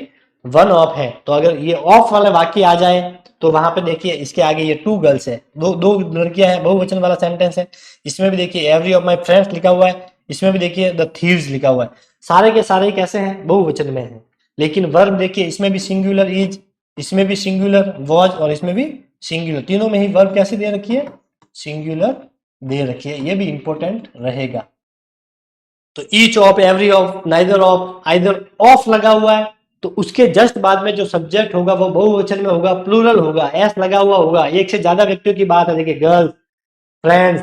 वन ऑफ है। तो अगर ये ऑफ वाला वाक्य आ जाए तो वहां पे देखिए इसके आगे ये टू गर्ल्स है, दो दो लड़कियां हैं, बहुवचन वाला सेंटेंस है। इसमें भी देखिए एवरी ऑफ माई फ्रेंड्स लिखा हुआ है, इसमें भी देखिए द थीव्स लिखा हुआ है, सारे के सारे कैसे हैं, बहुवचन में है। लेकिन वर्ब देखिए इसमें भी सिंगुलर इज, इसमें भी सिंगुलर वॉज और इसमें भी सिंगुलर, तीनों में ही वर्ब कैसे दे रखी है, सिंगुलर दे रखी है, ये भी इंपॉर्टेंट रहेगा। तो each of, every of, neither of, either of लगा हुआ है तो उसके जस्ट बाद में जो सब्जेक्ट होगा वो बहुवचन में होगा, प्लूरल होगा, एस लगा हुआ होगा, एक से ज्यादा व्यक्तियों की बात है। देखिए गर्ल्स, फ्रेंड्स,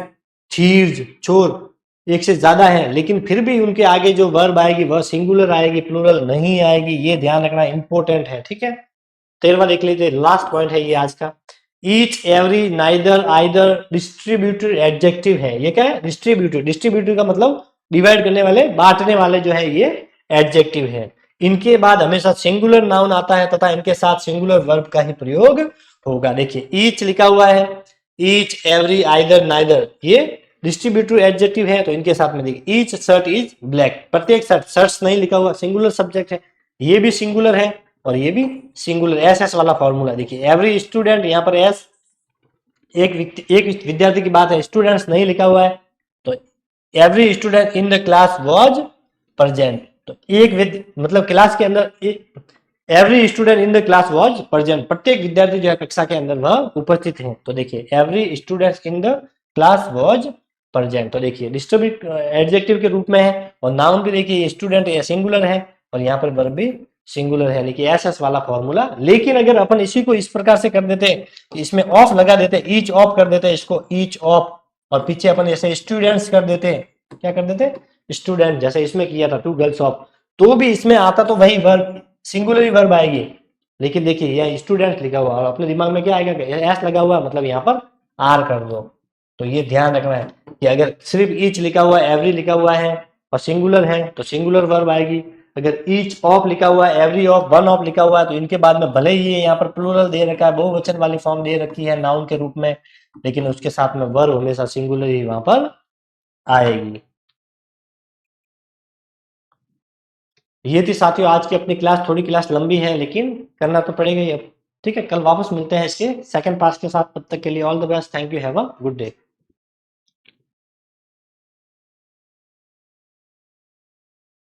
थीव्स, चोर, एक से ज्यादा है, लेकिन फिर भी उनके आगे जो वर्ब आएगी वह सिंगुलर आएगी, प्लूरल नहीं आएगी, ये ध्यान रखना इंपॉर्टेंट है। ठीक है, 13वां देख लीजिए, लास्ट पॉइंट है ये आज का। Each, every, neither, either distributive adjective है। ये क्या है, डिस्ट्रीब्यूटिव, डिस्ट्रीब्यूटिव का मतलब डिवाइड करने वाले, बांटने वाले जो है ये एडजेक्टिव है। इनके बाद हमेशा सिंगुलर नाउन आता है तथा इनके साथ सिंगुलर वर्ब का ही प्रयोग होगा। देखिए ईच लिखा हुआ है, ईच, एवरी, आइदर, नाइदर, ये डिस्ट्रीब्यूटिव एडजेक्टिव है तो इनके साथ में देखिए ईच शर्ट इज ब्लैक, प्रत्येक शर्ट, शर्ट्स नहीं लिखा हुआ, सिंगुलर सब्जेक्ट है, ये भी सिंगुलर है और ये भी सिंगुलर, एस एस वाला फॉर्मूला। देखिए एवरी स्टूडेंट, यहाँ पर एस एक विद्यार्थी की बात है, स्टूडेंट्स नहीं लिखा हुआ है तो every student in the class was present, तो मतलब क्लास के अंदर every student in the class was present, प्रत्येक विद्यार्थी जो है कक्षा के अंदर वह उपस्थित है। तो देखिए every student in the class was present, तो देखिए डिस्ट्रीब्यूट एडजेक्टिव के रूप में है और नाउन भी देखिए स्टूडेंट या सिंगुलर है और यहाँ पर वर्ब भी सिंगुलर है, लेकिन एस एस वाला फॉर्मूला। लेकिन अगर अपन इसी को इस प्रकार से कर देते, इसमें ऑफ लगा देते, ईच ऑफ कर देते, इसको ईच ऑफ, और पीछे अपन ऐसे स्टूडेंट्स कर देते, क्या कर देते, स्टूडेंट, जैसे इसमें किया था टू गर्ल्स ऑफ, तो भी इसमें आता तो वही वर्ब, सिंगुलर ही वर्ब आएगी। लेकिन देखिए यहाँ स्टूडेंट लिखा हुआ और अपने दिमाग में क्या आएगा, एस लगा हुआ मतलब यहाँ पर आर कर दो। तो ये ध्यान रखना है कि अगर सिर्फ ईच लिखा हुआ है, एवरी लिखा हुआ है और सिंगुलर है तो सिंगुलर वर्ब आएगी। अगर ईच ऑफ लिखा हुआ है, एवरी ऑफ, वन ऑफ लिखा हुआ है तो इनके बाद में भले ही यहाँ पर प्लूरल दे रखा है, बहुवचन वाली फॉर्म दे रखी है नाउन के रूप में, लेकिन उसके साथ में वर्ब हमेशा सिंगुलर ही वहां पर आएगी। ये थी साथियों आज की अपनी क्लास, थोड़ी क्लास लंबी है लेकिन करना तो पड़ेगा ही अब। ठीक है, कल वापस मिलते हैं इसके सेकंड पार्ट के साथ, तब तक के लिए all the best, thank you, have a good day.